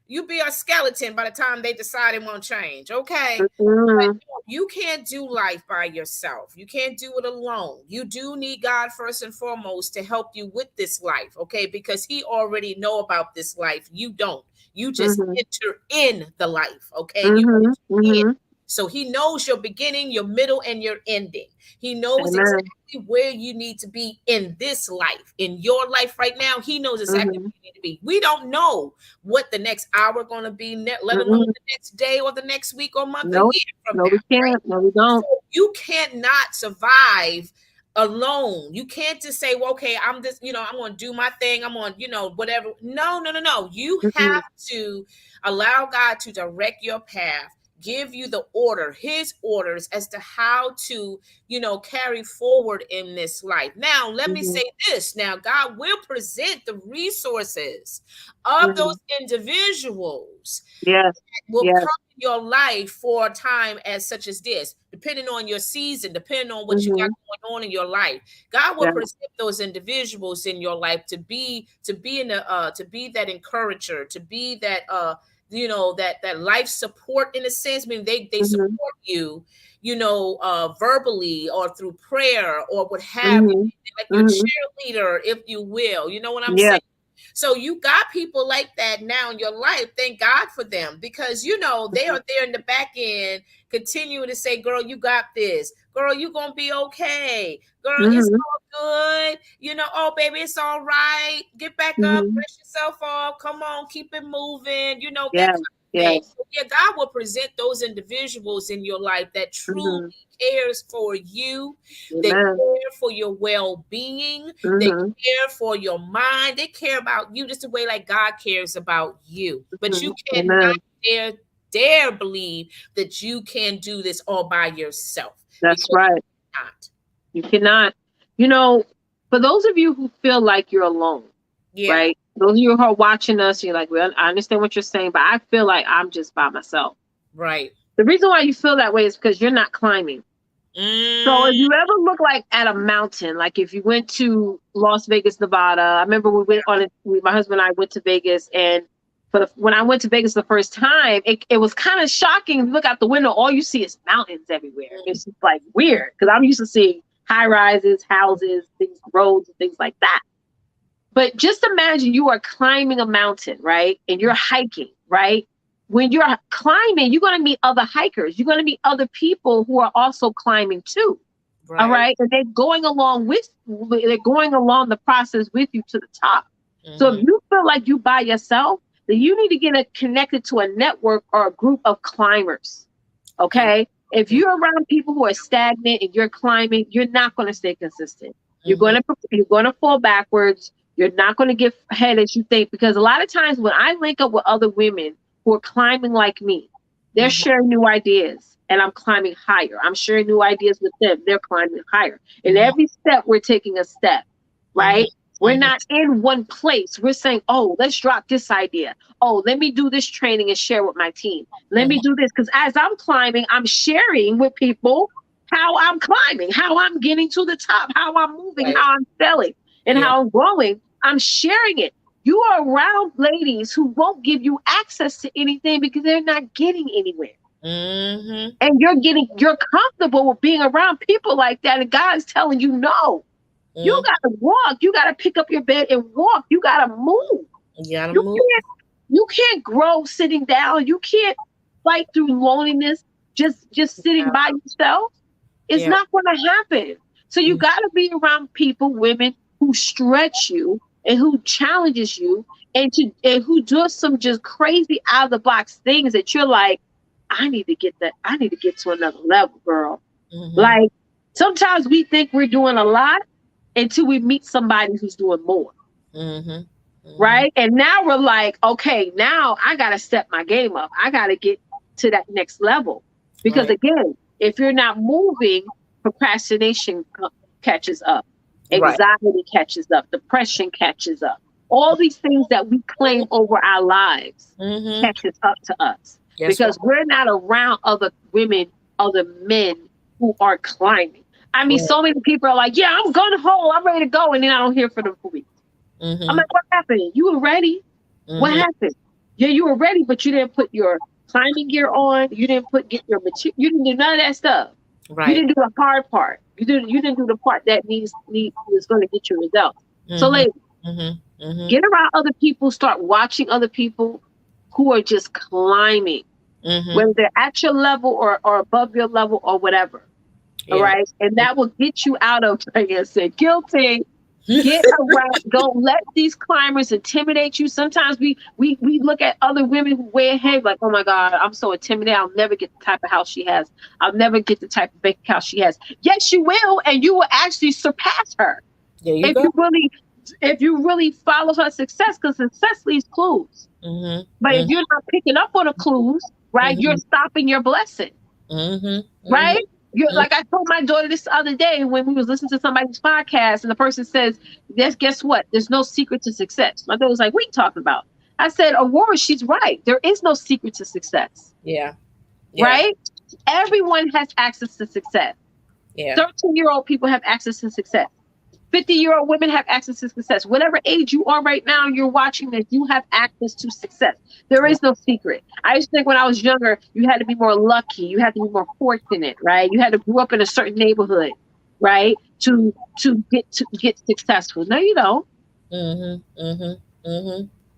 You be a skeleton by the time they decide it won't change. Okay? But you can't do life by yourself. You can't do it alone. You do need God first and foremost to help you with this life. Okay? Because he already know about this life. You don't. You just enter in the life. Okay? You enter in. So he knows your beginning, your middle, and your ending. He knows exactly where you need to be in this life. In your life right now, he knows exactly where you need to be. We don't know what the next hour going to be, let alone the next day or the next week or month or year from now. We can't. Right? No, we don't. So you cannot survive alone. You can't just say, well, okay, I'm just, I'm going to do my thing. I'm on, whatever. No. You have to allow God to direct your path, give you the order, his orders as to how to, carry forward in this life. Now, let me say this. Now, God will present the resources of those individuals. Yes. Will come in your life for a time as such as this, depending on your season, depending on what you got going on in your life. God will present those individuals in your life to be that encourager, to be that that life support in a sense. I mean, they support you, verbally or through prayer or what have you, like your cheerleader, if you will. You know what I'm saying? So you got people like that now in your life. Thank God for them, because they are there in the back end continuing to say, girl, you got this. Girl, you're going to be okay. Girl, it's all good. Oh, baby, it's all right. Get back up, brush yourself off. Come on, keep it moving. That kind of thing. So, God will present those individuals in your life that truly cares for you. They care for your well-being. They care for your mind. They care about you just the way like God cares about you. But you cannot dare believe that you can do this all by yourself. That's right. You cannot. For those of you who feel like you're alone, right? Those of you who are watching us, you're like, well, I understand what you're saying, but I feel like I'm just by myself. Right. The reason why you feel that way is because you're not climbing. So if you ever look like at a mountain, like if you went to Las Vegas, Nevada, I remember we went on it, my husband and I went to Vegas, and when I went to Vegas the first time, it was kind of shocking. You look out the window, all you see is mountains everywhere. It's just like weird, because I'm used to seeing high rises, houses, things, roads, and things like that. But just imagine you are climbing a mountain, right? And you're hiking, right? When you're climbing, you're going to meet other hikers. You're going to meet other people who are also climbing too. Right. All right. And they're going along the process with you to the top. So if you feel like you by yourself, then you need to get connected to a network or a group of climbers. Okay. If you're around people who are stagnant and you're climbing, you're not going to stay consistent. You're going to fall backwards. You're not going to get ahead as you think, because a lot of times when I link up with other women who are climbing like me, they're sharing new ideas and I'm climbing higher. I'm sharing new ideas with them. They're climbing higher. And every step we're taking a step, right? We're not in one place. We're saying, oh, let's drop this idea. Oh, let me do this training and share with my team. Let me do this. Because as I'm climbing, I'm sharing with people how I'm climbing, how I'm getting to the top, how I'm moving, how I'm selling, and how I'm growing. I'm sharing it. You are around ladies who won't give you access to anything because they're not getting anywhere. And you're comfortable with being around people like that. And God's telling you, no, you gotta walk. You gotta pick up your bed and walk. You gotta move. You gotta move. You can't grow sitting down. You can't fight through loneliness just sitting by yourself. It's not going to happen. So you got to be around people, women who stretch you and who challenges you and who do some just crazy out of the box things that you're like, I need to get that. I need to get to another level, girl. Like sometimes we think we're doing a lot until we meet somebody who's doing more. Right. And now we're like, okay, now I got to step my game up. I got to get to that next level. Because again, if you're not moving, procrastination catches up. Anxiety catches up. Depression catches up. All these things that we claim over our lives catches up to us. Because we're not around other women, other men who are climbing. I mean, so many people are like, yeah, I'm gun ho, I'm ready to go. And then I don't hear from them for weeks. I'm like, what happened? You were ready. What happened? Yeah, you were ready, but you didn't put your climbing gear on. You didn't get your material. You didn't do none of that stuff. You didn't do the hard part. You didn't do the part that is going to get you results. So, ladies, get around other people. Start watching other people who are just climbing, whether they're at your level or above your level or whatever. All right, and that will get you out of, like I said, guilty. Get around. Don't let these climbers intimidate you. Sometimes we look at other women who way ahead, like, oh my God, I'm so intimidated. I'll never get the type of house she has. I'll never get the type of bank account she has. Yes, you will, and you will actually surpass her. If you really follow her success, because success leaves clues. But if you're not picking up on the clues, right, you're stopping your blessing. Right? Like I told my daughter this other day when we was listening to somebody's podcast, and the person says, "Yes, guess what? There's no secret to success." My daughter was like, "What are you talking about?" I said, "Aurora, she's right. There is no secret to success." Right? Everyone has access to success. 13-year-old people have access to success. 50-year-old women have access to success. Whatever age you are right now, you're watching this, you have access to success. There is no secret. I used to think when I was younger, you had to be more lucky. You had to be more fortunate, right? You had to grow up in a certain neighborhood, right? To get successful. No, you don't. No,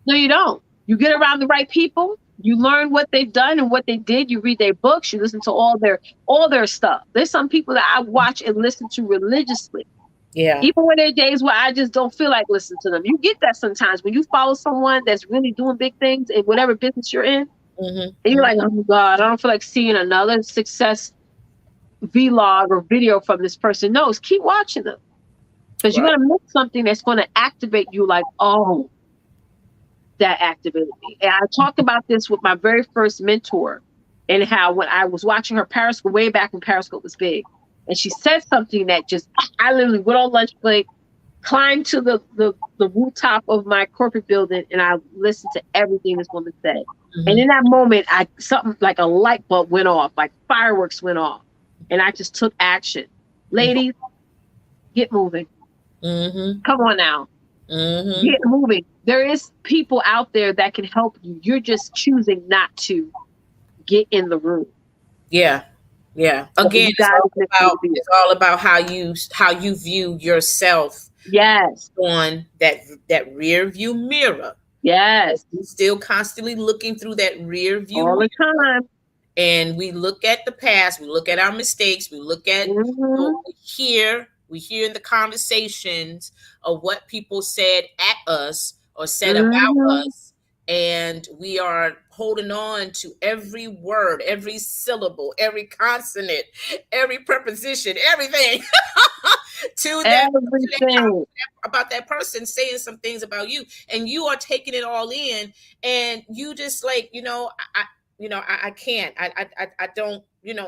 you don't. You get around the right people. You learn what they've done and what they did. You read their books. You listen to all their stuff. There's some people that I watch and listen to religiously. Even when there are days where I just don't feel like listening to them. You get that sometimes when you follow someone that's really doing big things in whatever business you're in. And you're like, oh my God, I don't feel like seeing another success vlog or video from this person. No, keep watching them. Because you're going to miss something that's going to activate you like, oh, that activated me. And I talked about this with my very first mentor and how when I was watching her Periscope, way back when Periscope was big, and she said something that just, I literally went on lunch break, climbed to the rooftop of my corporate building, and I listened to everything this woman said. And in that moment, something like a light bulb went off, like fireworks went off. And I just took action. Ladies, get moving. Come on now. Get moving. There is people out there that can help you. You're just choosing not to get in the room. Again, it's all about how you view yourself. On that rear view mirror. You're still constantly looking through that rear view all the time. And we look at the past, we look at our mistakes, we look at what we hear in the conversations of what people said at us or said about us. and we are holding on to every word, every syllable, every consonant, every preposition, everything to that Everything. about that person saying some things about you, and you are taking it all in, and you just like, I can't, I don't,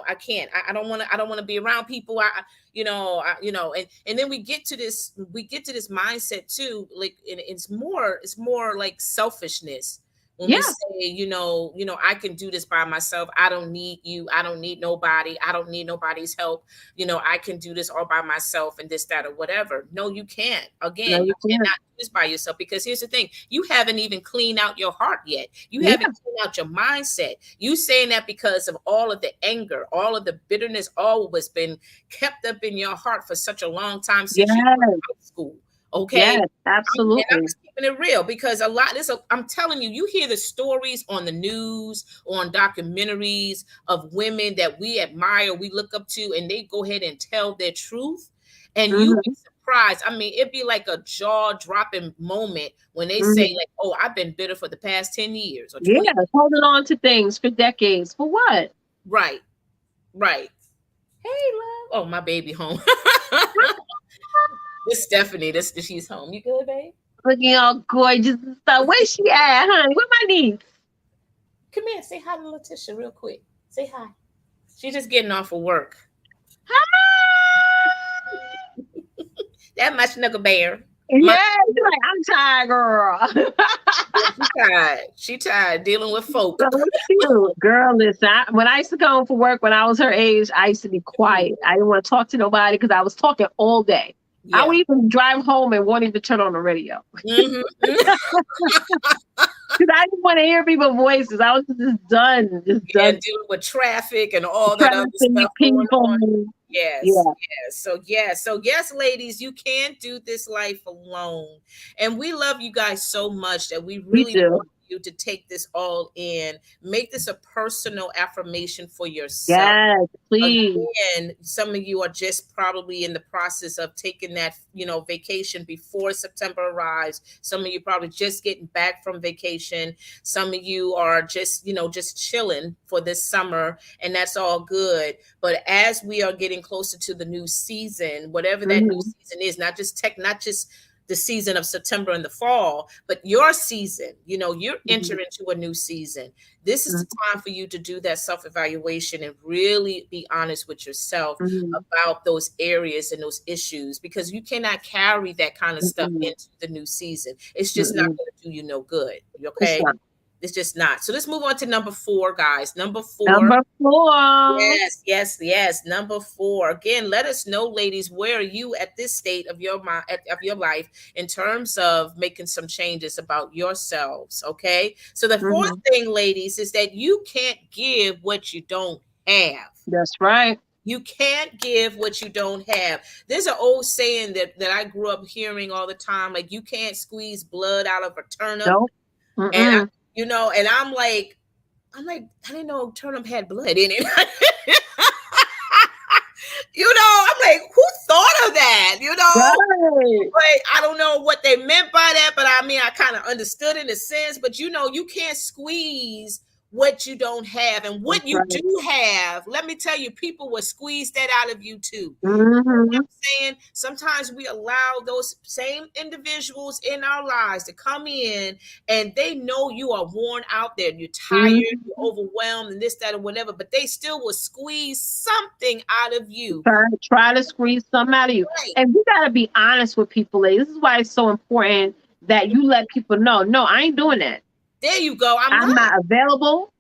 I can't, I don't want to, be around people. And then we get to this mindset too, like, and it's more like selfishness when we Yeah. say, I can do this by myself. I don't need you. I don't need nobody. I don't need nobody's help. I can do this all by myself and this, that, or whatever. No, you can't. No, Again, you you can't. cannot do this by yourself, because here's the thing. You haven't even cleaned out your heart yet. You Yeah. haven't cleaned out your mindset. You saying that because of all of the anger, all of the bitterness, all of what's been kept up in your heart for such a long time since you were in Yes. high school. Okay. Yes. I'm Absolutely. just keeping it real, because a lot this I'm telling you, you hear the stories on the news, on documentaries of women that we admire, we look up to, and they go ahead and tell their truth, and you be Hmm. surprised. I mean, it'd be like a jaw-dropping moment when they say, Hmm. like, oh, I've been bitter for the past 10 years or Yeah. 20. Holding on to things for decades. For what? Right, right. Hey, love. Oh, my baby home. This Stephanie, this she's home. You good, babe? Looking all gorgeous and stuff. Where's she at, honey? Where my niece? Come here, say hi to Leticia real quick. Say hi. She's just getting off of work. Hi. That my snuggle bear. My Yeah. She's like, I'm tired, girl. she tired. She tired dealing with folk. So cute. Girl, listen, when I used to come home from work, when I was her age, I used to be quiet. I didn't want to talk to nobody because I was talking all day. I would Yeah. even drive home and won't even turn on the radio Hmm. because I didn't want to hear people's voices. I was just Yeah, done dealing with traffic and all that other trafficking stuff going on. people. Yes, Yeah, yes. So yes, ladies, you can't do this life alone. And we love you guys so much that we we really do. want you to take this all in. Make this a personal affirmation for yourself. Yes, please. Again, some of you are just probably in the process of taking that, vacation before September arrives. Some of you probably just getting back from vacation. Some of you are just chilling for this summer, and that's all good. But as we are getting closer to the new season, whatever that new Hmm. season is, not just the season of September in the fall, but your season, you're Hmm. entering into a new season. This is the time for you to do that self-evaluation and really be honest with yourself Hmm. about those areas and those issues, because you cannot carry that kind of stuff Hmm. into the new season. It's just not Hmm. going to do you no good. It's Okay? not. It's just not. So let's move on to number 4, guys. Number 4. Number 4. Yes, yes, yes. Number 4. Again, let us know, ladies, where are you at this state of your mind, of your life, in terms of making some changes about yourselves. Okay. So the fourth Hmm. thing, ladies, is that you can't give what you don't have. That's right. You can't give what you don't have. There's an old saying that I grew up hearing all the time, like, you can't squeeze blood out of a turnip. Nope. And Mm-mm. and I'm like, I didn't know turnip had blood in it. I'm like, who thought of that? Right. But I don't know what they meant by that, but I mean, I kind of understood in a sense. But you can't squeeze what you don't have, and That's what you right. do have. Let me tell you, people will squeeze that out of you too. Hmm. I'm saying sometimes we allow those same individuals in our lives to come in, and they know you are worn out there, you're tired, Hmm. you're overwhelmed, and this, that, or whatever, but they still will squeeze something out of you. Try to squeeze some out of you. Right. And we got to be honest with people, ladies. This is why it's so important that you let people know, no, I ain't doing that. There you go. I'm I'm not. not available.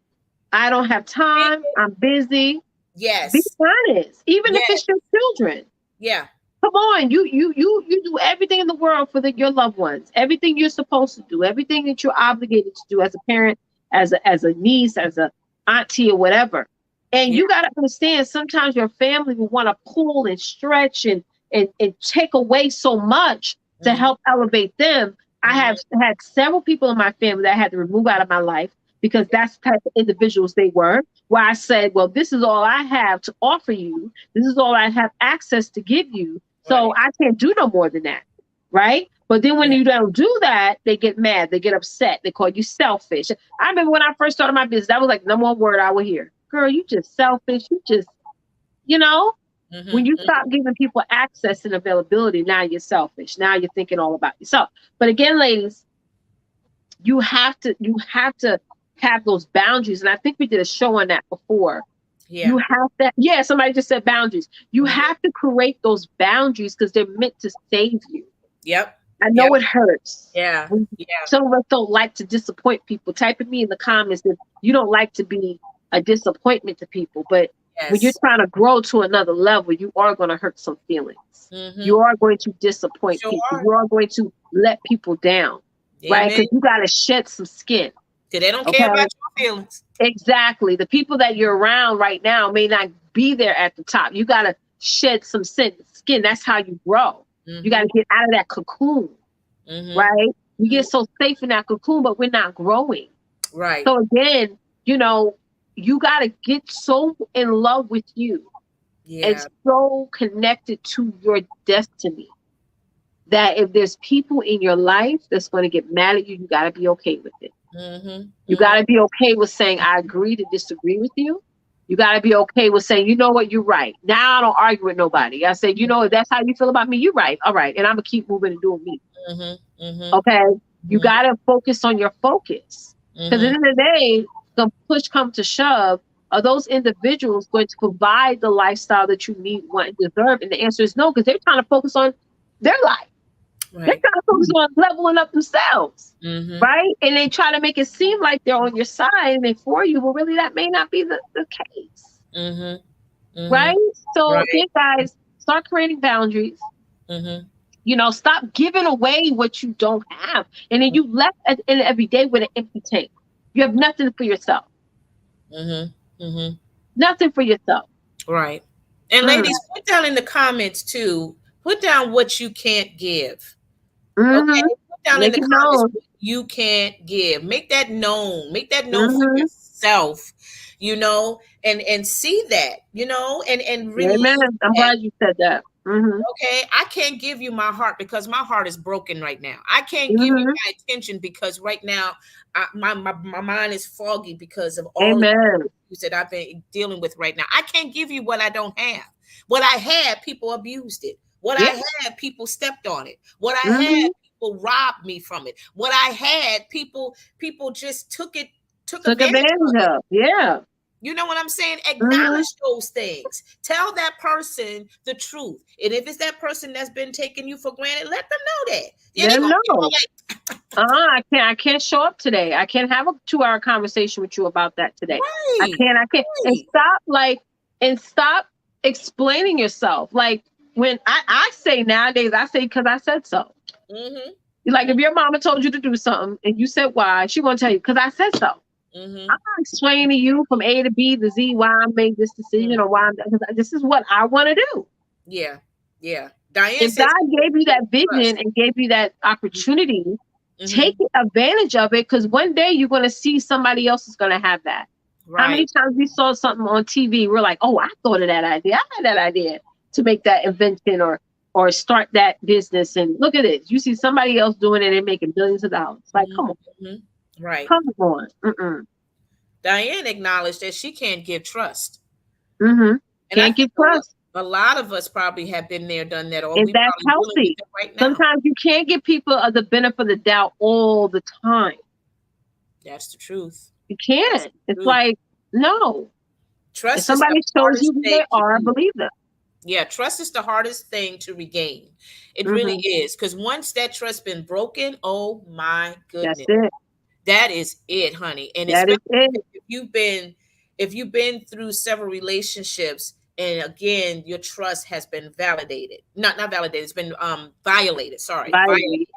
I don't have time. I'm busy. Be Yes. honest, even if Yes. it's your children. Yeah. Come on, you do everything in the world for your loved ones. Everything you're supposed to do, everything that you're obligated to do as a parent, as a niece, as a auntie, or whatever. And Yeah. you got to understand, sometimes your family will want to pull and stretch and take away so much to Mhm. help elevate them. I Mhm. have had several people in my family that I had to remove out of my life because that's the type of individuals they were. Where I said, well, this is all I have to offer you. This is all I have access to give you. So Right. I can't do no more than that. Right. But then when Yeah. you don't do that, they get mad. They get upset. They call you selfish. I remember when I first started my business, that was like the number one word I would hear. Girl, you just selfish. You just, you know, when you Mm-hmm. stop giving people access and availability, now you're selfish. Now you're thinking all about yourself. But again, ladies, you have to have those boundaries. And I think we did a show on that before. You Yeah. have to, yeah, somebody just said boundaries. You Mm-hmm. have to create those boundaries because they're meant to save you. Yep. I Yep. know it hurts. Yeah. Yeah. Some of us don't like to disappoint people. Type at me in the comments if you don't like to be a disappointment to people. But when you're Yes. trying to grow to another level, you are going to hurt some feelings. Mm-hmm. You are going to disappoint Sure people. are. You are going to let people down, right? Amen. Because you got to shed some skin. Because they don't care Okay. about your feelings. Exactly. The people that you're around right now may not be there at the top. You got to shed some skin. That's how you grow. You got Mm-hmm. to get out of that cocoon, Mm-hmm. right? We get so safe in that cocoon, but we're not growing. Right. So again, you got to get so in love with you and Yeah. so connected to your destiny that if there's people in your life that's going to get mad at you, you got to be okay with it. Mm-hmm. You Mm-hmm. got to be okay with saying, I agree to disagree with you. You got to be okay with saying, you know what, you're right. Now I don't argue with nobody. I say, if that's how you feel about me, you're right. All right. And I'm going to keep moving and doing me. Mm-hmm. Mm-hmm. Okay. You got to focus on your focus. Because at Mm-hmm. the end of the day, the push come to shove, are those individuals going to provide the lifestyle that you need, want, and deserve? And the answer is no, because they're trying to focus on their life. They're Right. trying to focus on leveling up themselves, Mm-hmm. right? And they try to make it seem like they're on your side and they're for you, but really that may not be the case, Mm-hmm. Mm-hmm. right? So Right. again, guys, start creating boundaries. Mm-hmm. Stop giving away what you don't have, and then you left at the end of every day with an empty tank. You have nothing for yourself. Mm-hmm. Mm-hmm. Nothing for yourself. Right. And Mm. ladies, put down in the comments too. Put down what you can't give. Okay. Mm-hmm. Put down in Make the it comments known. what you can't give. Make that known. Make that known for Mm-hmm. yourself, and see that, and Amen. release I'm that. glad you said that. Mm-hmm. Okay, I can't give you my heart because my heart is broken right now. I can't give you Mm-hmm. my attention because right now my mind is foggy because of all the Amen. issues that I've been dealing with right now. I can't give you what I don't have. What I had, people abused it. What Yeah. I had, people stepped on it. What I Mm-hmm. had, people robbed me from it. What I had, people just took Took advantage advantage of it. of. Yeah. You know what I'm saying? Mm-hmm. Acknowledge those things. Tell that person the truth. And if it's that person that's been taking you for granted, let them know that. Yeah, Let they them gonna be all know. I can't show up today. I can't have a 2-hour conversation with you about that like, today. right, I can't. right. And stop explaining yourself. Like when I say nowadays, I say because I said so. Mm-hmm. Like if your mama told you to do something and you said why, she gonna tell you because I said so. Mm-hmm. I'm not explaining to you from A to B to Z why I made this decision or why because this is what I want to do. Yeah, yeah. Diane If says God gave you that vision trust. and gave you that opportunity, Mm-hmm. take advantage of it because one day you're going to see somebody else is going to have that. How many Right. times we saw something on TV, we're like, oh, I thought of that idea. I had that idea to make that invention or start that business. And look at it. You see somebody else doing it and making billions of dollars. Like, come on. Mm-hmm. Right. Come on. Mm-mm. Diane acknowledged that she can't give trust. Mm-hmm. And I Can't think get trust. a lot of us probably have been there, done that, or If we that's probably dealing with healthy. it right now. Sometimes you can't give people the benefit of the doubt all the time. That's the truth. You That's can't. the It's truth. like, no. If Trust is the somebody shows hardest you who thing they to are, do. believe them. Yeah, trust is the hardest thing to regain. It really Mm-hmm. is. Because once that trust been broken, oh my That's goodness. it. That is it, honey. And That is especially it. if you've been through several relationships and again your trust has been validated. Not validated, it's been violated. Sorry, violated. Violate.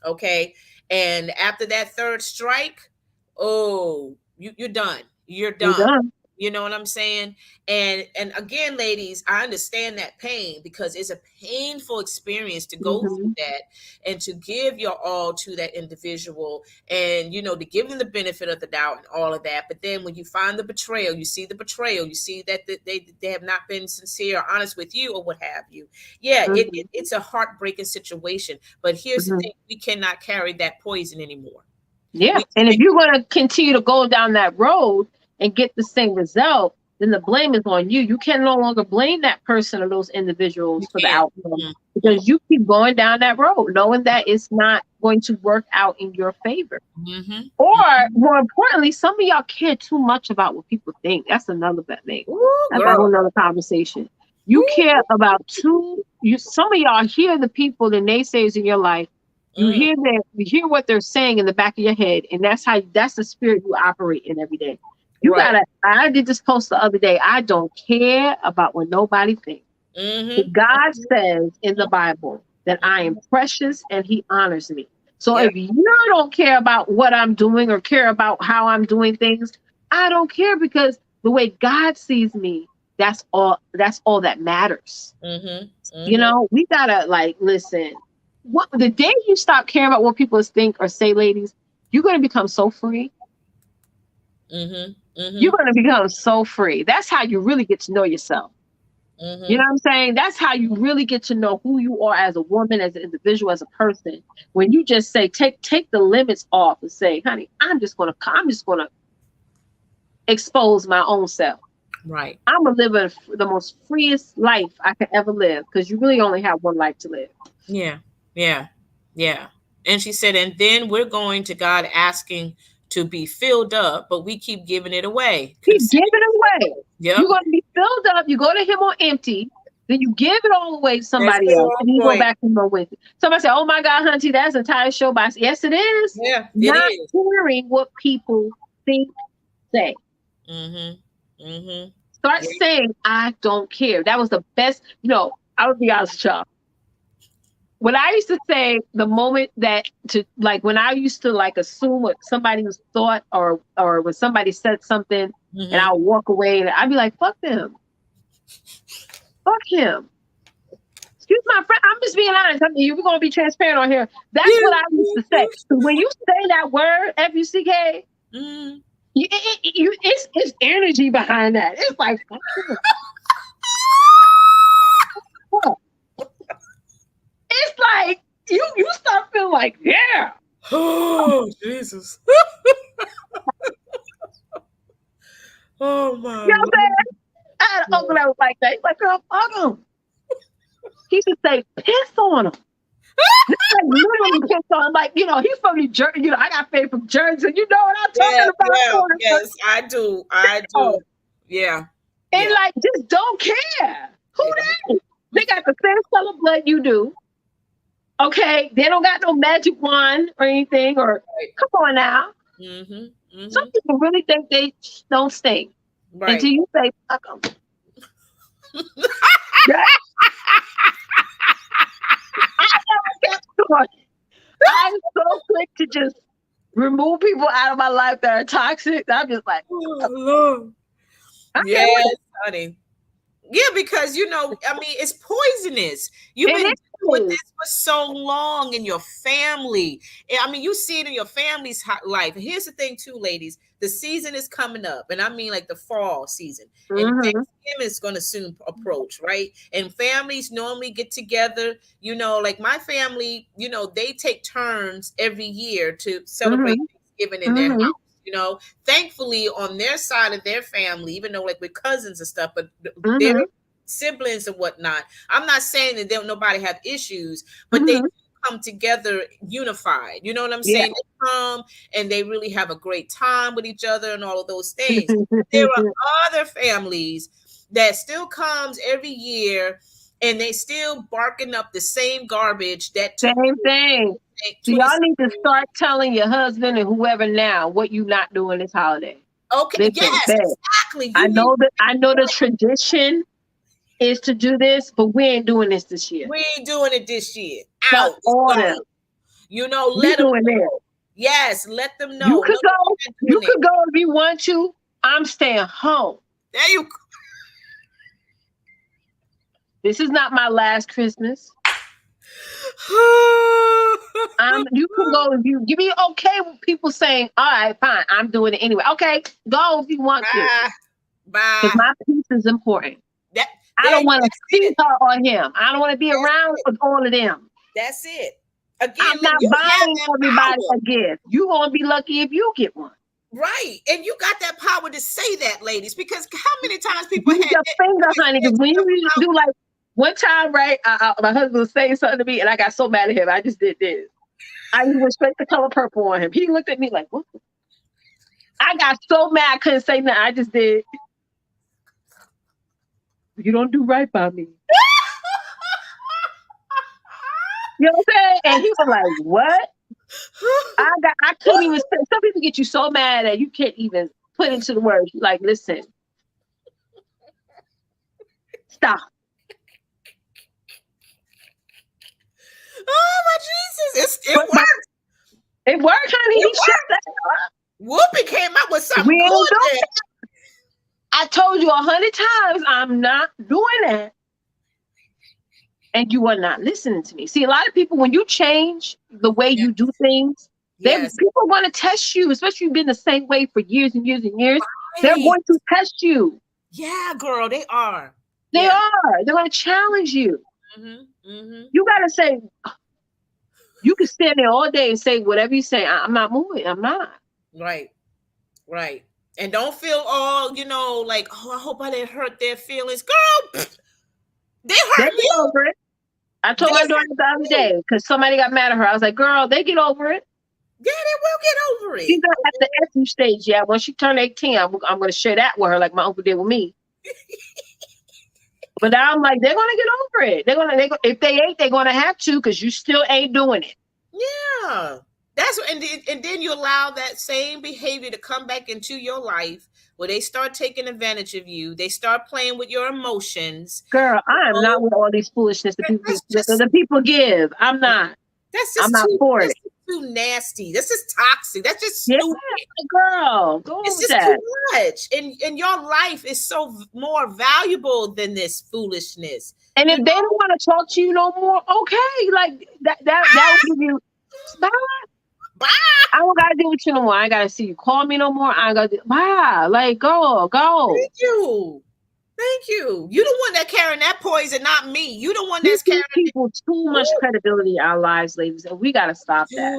Okay. And after that third strike, oh, you're done. You're You're done. done. You know what I'm saying? And again, ladies, I understand that pain because it's a painful experience to go through Mhm. that and to give your all to that individual and to give them the benefit of the doubt and all of that. But then when you find the betrayal, you see the betrayal, you see that they have not been sincere or honest with you or what have you. Yeah, Mhm. it's a heartbreaking situation. But here's the Mhm. thing, we cannot carry that poison anymore. Yeah. We And if can't. you're going to continue to go down that road and get the same result, then the blame is on you. You can no longer blame that person or those You individuals for the can't. outcome Mm-hmm. because you keep going down that road knowing that it's not going to work out in your favor. Mm-hmm. Or Mm-hmm. more importantly, some of y'all care too much about what people think. That's another bad thing. Ooh, That's a whole girl. nother conversation. You care Ooh. about some of y'all hear the people, the naysayers in your life. Mm, You hear what they're saying in the back of your head, and that's the spirit you operate in every day. You right. gotta I did this post the other day. I don't care about what nobody thinks. Mm-hmm. God says in the Bible that I am Mm-hmm. precious and he honors me. So Yep. if you don't care about what I'm doing or care about how I'm doing things, I don't care because the way God sees me, that's all that matters. Mm-hmm. Mm-hmm. We gotta like listen. What the day you stop caring about what people think or say, ladies, you're gonna become so free. Mm-hmm. You're Mm-hmm. gonna become so free. That's how you really get to know yourself. You know Mm-hmm. what I'm saying? That's how you really get to know who you are as a woman, as an individual, as a person. When you just say, take the limits off and say, honey, I'm just gonna expose my own self. Right. I'm gonna live the most freest life I can ever live because you really only have one life to live. Yeah. Yeah. Yeah. And she said, and then we're going to God asking to be filled up, but we keep giving it away. Keep Consider giving away. yourself. Yep. You're gonna be filled up. You go to him on empty. Then you give it all away to That's somebody so else, on and you go point. back to him with it. Somebody say, "Oh my God, Hunty, that's an entire show by." Yes, it is. Yeah, it Not is. caring what people think, say. Mm-hmm. Mm-hmm. Start Yeah. saying, "I don't care." That was the best. I would be honest with y'all. When I used to say the moment that to like when I used to like assume what somebody was thought or when somebody said something and Mm-hmm. I'll walk away and I'd be like, "Fuck them, fuck him." Excuse my friend. I'm just being honest. I mean, we're gonna be transparent on here. That's what I used to say. So when you say that word, FUCK, Mm-hmm. it's energy behind that. It's like fuck him. Fuck. It's like you start feeling like yeah. Oh, Jesus. Oh, my You know what I'm Lord. saying? I had an uncle that was like that. He's like, girl, fuck him. He should say piss on him. Like literally piss on him. Like, he's from New Jersey. I got family from Jersey. You know what I'm Yeah, talking yeah, about? yes, I do. I Oh, do. Yeah, and yeah. like just don't care. Who It is. they? They got the same color blood you do. Okay. They don't got no magic wand or anything. Or Right. come on now. Mm-hmm. Some Mm-hmm. people really think they don't stink until Right. you say fuck them. Yeah, I never kept going. I'm so quick to just remove people out of my life that are toxic. I'm just like, Oh, Lord. I can't Yes, wait. honey. Yeah, because I mean, it's poisonous. You've been It dealing with is. this for so long in your family. I mean, you see it in your family's life. And here's the thing, too, ladies. The season is coming up, and I mean like the fall season. And Mm-hmm. Thanksgiving is going to soon approach, right? And families normally get together. Like my family, they take turns every year to celebrate Mm-hmm. Thanksgiving in their house. Mm-hmm. Thankfully on their side of their family, even though like we're cousins and stuff, but their Mm-hmm. siblings and whatnot. I'm not saying that don't nobody have issues, but they Mm-hmm. do come together unified. You know what I'm Yeah. saying? They come and they really have a great time with each other and all of those things. There are other families that still comes every year and they still barking up the same garbage that took Same thing. So 20 y'all something need to years. start telling your husband and whoever now what you not doing this holiday. Okay, Listen, yes, babe, exactly. I You need know that I know the tradition is to do this, but we ain't doing this year. we ain't doing it this year. Fuck Out. It's all them. gone. We Let them doing this. know. Yes, let them You know. could No, go. we're not You doing it. could go if you want to. I'm staying home. There you go. This is not my last Christmas. You can go if you give me okay with people saying, all right, fine, I'm doing it anyway. Okay, go if you want to. Bye. Because my peace is important. I don't want to see her or him. I don't want to be around with all of them. That's it. Again, I'm not buying everybody a gift. You're going to be lucky if you get one. Right. And you got that power to say that, ladies, because how many times people use your finger, honey, because when you do like one time, right, my husband was saying something to me and I got so mad at him. I just did this. I went straight to color purple on him. He looked at me like, what? I got so mad I couldn't say nothing. I just did. You don't do right by me. You know what I'm saying? And he was like, what? I couldn't even say. Some people get you so mad that you can't even put into the words. Like, listen. Stop. Oh my Jesus. It worked. It worked, honey. He shut that up. Whoopi came out with something good there. I told you 100 times I'm not doing that. And you are not listening to me. See, a lot of people, when you change the way you do things, people want to test you, especially you've been the same way for years and years and years. Right. They're going to test you. Yeah, girl, they are. They are. They're going to challenge you. Mm-hmm. Mm-hmm. You got to say, you can stand there all day and say whatever you say. I'm not moving. I'm not. Right. Right. And don't feel all, like, oh, I hope I didn't hurt their feelings. Girl, they hurt you. Over it. I told my daughter the other day because somebody got mad at her. I was like, girl, they get over it. Yeah, they will get over it. She's not at the SU stage yet. When she turned 18, I'm going to share that with her like my uncle did with me. But now I'm like, they're going to get over it. If they ain't, they're going to have to because you still ain't doing it. Yeah. That's and then you allow that same behavior to come back into your life where they start taking advantage of you. They start playing with your emotions. Girl, I am not with all these foolishness the people give. I'm not. I'm not for it. Too nasty. This is toxic. That's just stupid. Yeah, girl, go it's just too much. And your life is so more valuable than this foolishness. And if they don't want to talk to you no more, okay, like that will give you bye. Bye. I don't gotta deal with you no more. I ain't gotta see you call me no more. I ain't gotta bye. Like go. Thank you. You the one that carrying that poison, not me. You the one that's carrying people too much credibility in our lives, ladies, and we gotta stop that.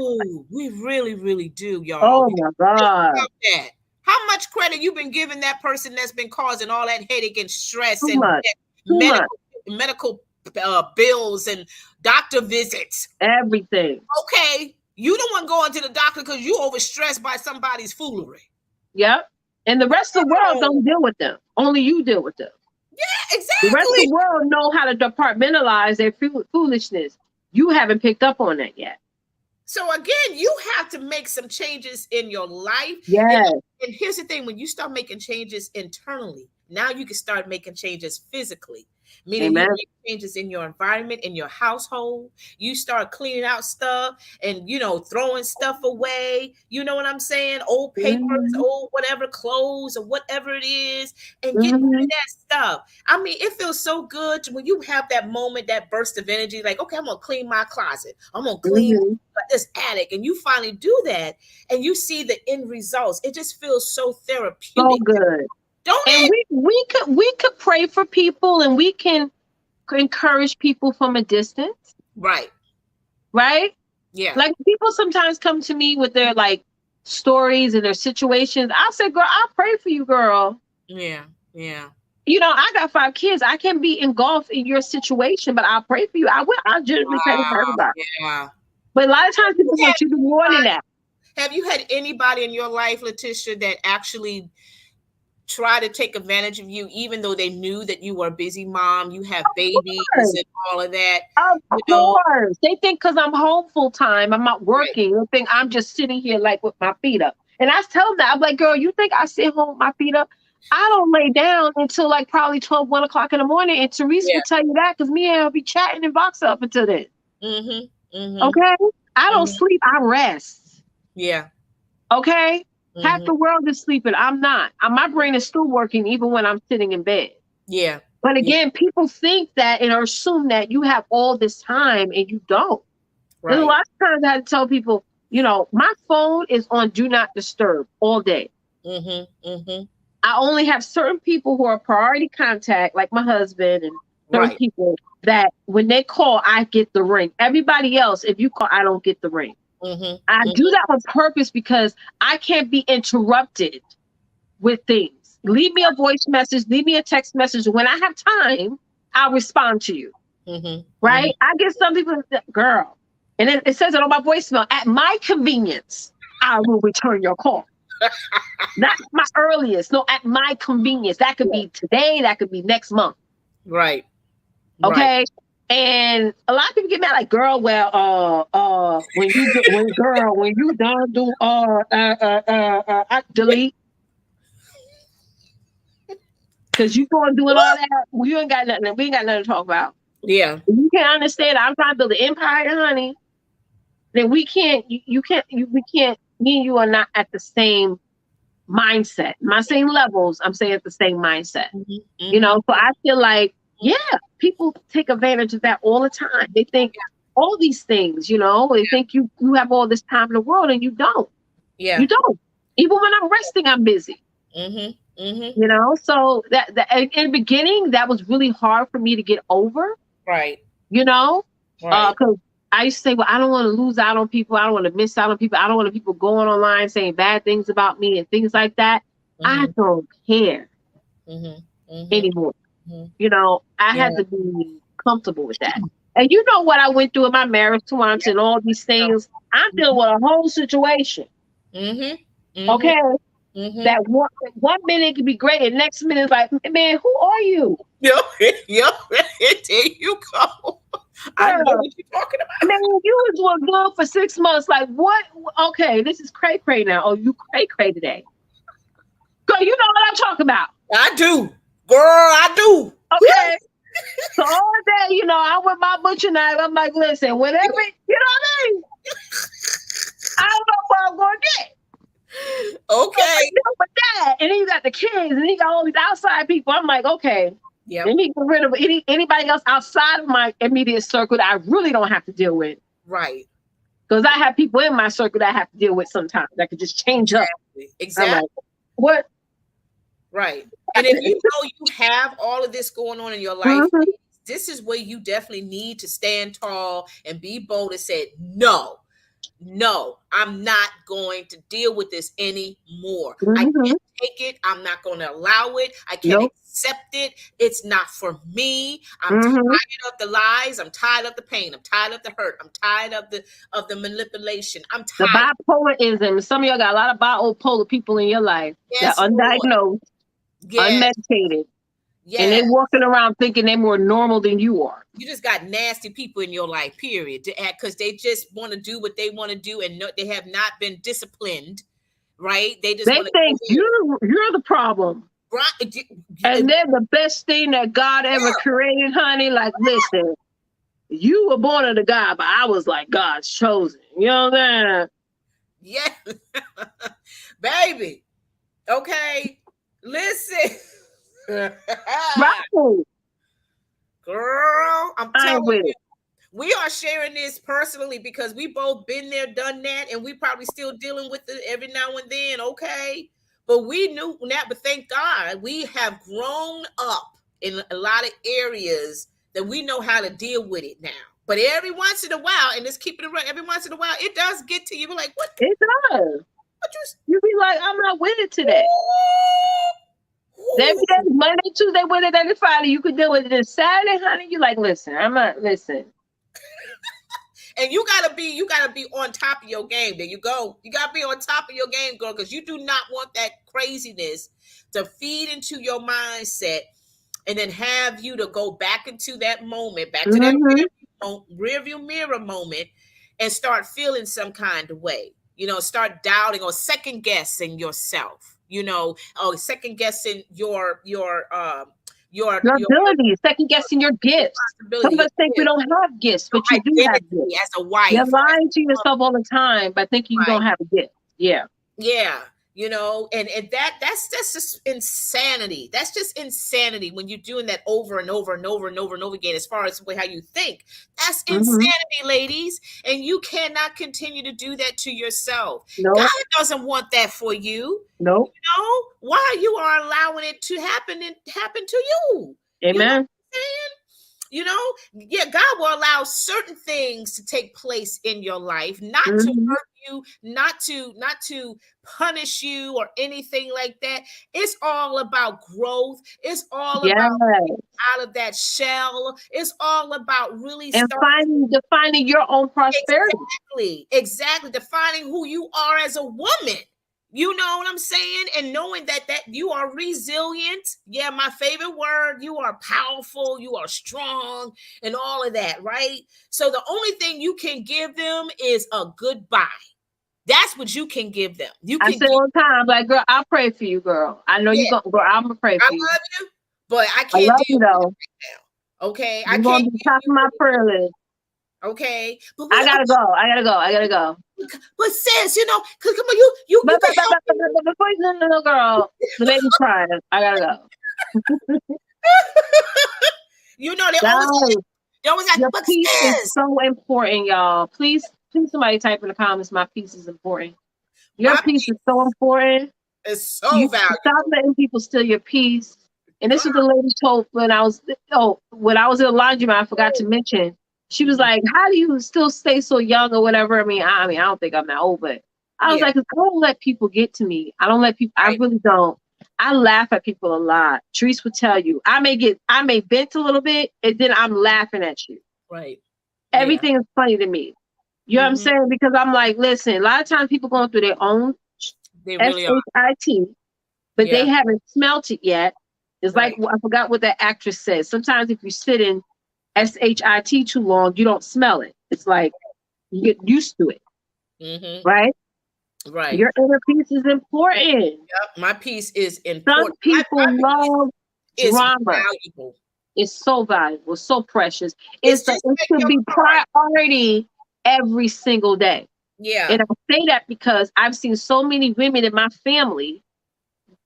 We really, really do, y'all. Oh my God. How much credit you been giving that person that's been causing all that headache and stress too much. medical bills and doctor visits? Everything. Okay. You the one going to the doctor because you overstressed by somebody's foolery. Yep. And the rest of the world don't deal with them. Only you deal with them. Yeah, exactly. The rest of the world know how to compartmentalize their foolishness. You haven't picked up on that yet. So again, you have to make some changes in your life. Yes. And here's the thing, when you start making changes internally, now you can start making changes physically. Meaning you make changes in your environment, in your household. You start cleaning out stuff and, throwing stuff away. You know what I'm saying? Old papers, old whatever, clothes or whatever it is, and getting rid of that stuff. I mean, it feels so good when you have that moment, that burst of energy, like, okay, I'm going to clean my closet. I'm going to clean this attic. And you finally do that and you see the end results. It just feels so therapeutic. So good. And we could pray for people and we can encourage people from a distance. Right. Yeah. Like people sometimes come to me with their like stories and their situations. I say, girl, I'll pray for you, girl. Yeah. I got 5 kids. I can be engulfed in your situation, but I'll pray for you. I will. I'll generally pray for everybody. Yeah. But a lot of times people want you to do more than that. Have you had anybody in your life, Leticia, that actually try to take advantage of you, even though they knew that you were a busy mom, you have babies and all of that? Of course. They think because I'm home full time, I'm not working. They think I'm just sitting here like with my feet up. And I tell them that. I'm like, girl, you think I sit home with my feet up? I don't lay down until like probably 12, 1 o'clock in the morning. And Teresa will tell you that because me and her will be chatting and box up until then. Okay? I don't sleep. I rest. Yeah. Okay? Half Mm-hmm. the world is sleeping. I'm not. My brain is still working even when I'm sitting in bed. Yeah. But Yeah. again, people think that and assume that you have all this time and you don't. There's a Right. lot of times I had to tell people, my phone is on do not disturb all day. Mm-hmm. Mm-hmm. I only have certain people who are priority contact, like my husband and certain Right. people that when they call, I get the ring. Everybody else, if you call, I don't get the ring. Mm-hmm. I do Mm-hmm. that on purpose because I can't be interrupted with things. Leave me a voice message, leave me a text message. When I have time, I'll respond to you. Mm-hmm. Mm-hmm. Right? I get some people, girl, and it says it on my voicemail. At my convenience, I will return your call. Not my earliest. No, at my convenience. That could be today. That could be next month. Right. Right. Okay. And a lot of people get mad, like, girl, well, when you done do, delete, because you going doing all that, well, you ain't got nothing. We ain't got nothing to talk about. Yeah. If you can't understand, I'm trying to build an empire, honey. Then we can't. We can't. Me and you are not at the same mindset. My same levels. I'm saying at the same mindset. Mm-hmm. Mm-hmm. So I feel like, yeah, people take advantage of that all the time. They think all these things. They think you have all this time in the world, and you don't. Yeah. You don't. Even when I'm resting, I'm busy. Mm-hmm. Mm-hmm. So that in the beginning, that was really hard for me to get over. Right. Because Right. I used to say, well, I don't want to lose out on people. I don't want to miss out on people. I don't want people going online saying bad things about me and things like that. I Mm-hmm. don't care Mm-hmm. Mm-hmm. anymore. Mm-hmm. I Yeah. had to be comfortable with that. And you know what I went through in my marriage, Twonta, and all these things. I'm dealing with a whole situation. Mm-hmm. Mm-hmm. Okay. Mm-hmm. That one minute it could be great, and next minute it's like, man, who are you? Yep. Yep. There you go. I know Girl, what you're talking about. man, you was good for 6 months. Like, what? Okay, this is cray cray now. Oh, you cray cray today. Girl, you know what I'm talking about. I do. Girl, I do. Okay. So all day, I'm with my butcher knife. I'm like, listen, whatever, you know what I mean? I don't know what I'm going to get. So Okay. I deal with that. And then you got the kids, and then you got all these outside people. I'm like, okay, Yep. let me get rid of anybody else outside of my immediate circle that I really don't have to deal with. Right. Because I have people in my circle that I have to deal with sometimes that could just change up. Exactly. I'm like, what? Right. And if you know you have all of this going on in your life, Mhm. this is where you definitely need to stand tall and be bold and say, no, I'm not going to deal with this anymore. I Mhm. can't take it. I'm not going to allow it. I can't Nope. accept it. It's not for me. I'm Mhm. tired of the lies. I'm tired of the pain. I'm tired of the hurt. I'm tired of the manipulation. I'm The tired. bipolarism. Some of y'all got a lot of bipolar people in your life that Yes, Lord. undiagnosed, Yes. unmedicated, and they Yes. walking around thinking they're more normal than you are. You just got nasty people in your life, period, because they just want to do what they want to do, and they have not been disciplined, right? They just They want to go think ahead. you're the problem. Right? And they're the best thing that God ever created, honey. Like, listen, you were born of the God, but I was like God's chosen. You know what I'm saying? Yeah. Baby. Okay. Listen. Right. Girl, I'm I ain't telling with you. it. We are sharing this personally because we both been there, done that, and we probably still dealing with it every now and then, okay? But we knew that, but thank God we have grown up in a lot of areas that we know how to deal with it now. But every once in a while, and let's keep it right, every once in a while, it does get to you. We're like, what? It does. What You be like, I'm not with it today. you? Every day, Monday, Tuesday, Wednesday, Friday, you could deal with it. And Saturday, honey, you like, listen, I'm not, listen. And you gotta be on top of your game. There you go. You gotta be on top of your game, girl, because you do not want that craziness to feed into your mindset and then have you to go back into that moment, back to that rearview mirror moment, and start feeling some kind of way. Start doubting or second guessing yourself. Or second guessing your Abilities, second guessing your gifts. Some of us think we don't have gifts, but you do have identity gifts. as a wife. You're lying to yourself all the time by thinking you don't have a gift. Yeah. Yeah. and that's just insanity. That's just insanity when you're doing that over and over and over and over and over again, as far as how you think. That's Mm-hmm. insanity, ladies. And you cannot continue to do that to yourself. God Nope. doesn't want that for you. Nope. Why you are allowing it to happen to you. You know what Amen. I'm saying? Yeah, God will allow certain things to take place in your life, not to Mm-hmm. hurt you, not to punish you or anything like that. It's all about growth. It's all Yeah. about out of that shell. It's all about really And starting defining your own prosperity. exactly defining who you are as a woman. You know what I'm saying? And knowing that you are resilient. Yeah, my favorite word. You are powerful. You are strong and all of that, right? So the only thing you can give them is a goodbye. That's what you can give them. You I can say give, all the time, like, girl, I'll pray for you, girl. I know yeah, you're going to, girl, I'm going to pray I for you. love you, but I I can't love you, deal with it though. right now. Okay? I You're can't going to be give top you of my what it prayer list. is. Okay? But I got to go. I got to go. I got to go. But sis, cause come on, you But, can help me. before you, no, girl, the baby's crying. I got to go. Guys, they always like, your but peace is sis, so important, y'all. Please, somebody type in the comments, my peace is important. Your my peace is peace so important. is so You stop valuable. letting people steal your peace. And this Girl. is the lady told when I was in the laundromat, I forgot to mention. She was Mhm. like, "How do you still stay so young or whatever?" I mean, I don't think I'm that old, but I was Yeah, like, "I don't let people get to me. I don't let people. I right, really don't. I laugh at people a lot. Therese would tell you. I may vent a little bit, and then I'm laughing at you. right. Yeah. Everything is funny to me. You know what I'm Hmm. saying? Because I'm like, listen, a lot of times people going through their own They really are. SHIT, but they Yeah, haven't smelt it yet. It's like right. I forgot what that actress said. Sometimes if you sit in SHIT too long, you don't smell it. It's like you get used to it, Hmm. right? Right. Your inner peace is important. Yep. My piece is Some important. My people piece love is drama. valuable. It's so valuable, so precious. It's just It like should your be car. priority every single day. Yeah. And I say that because I've seen so many women in my family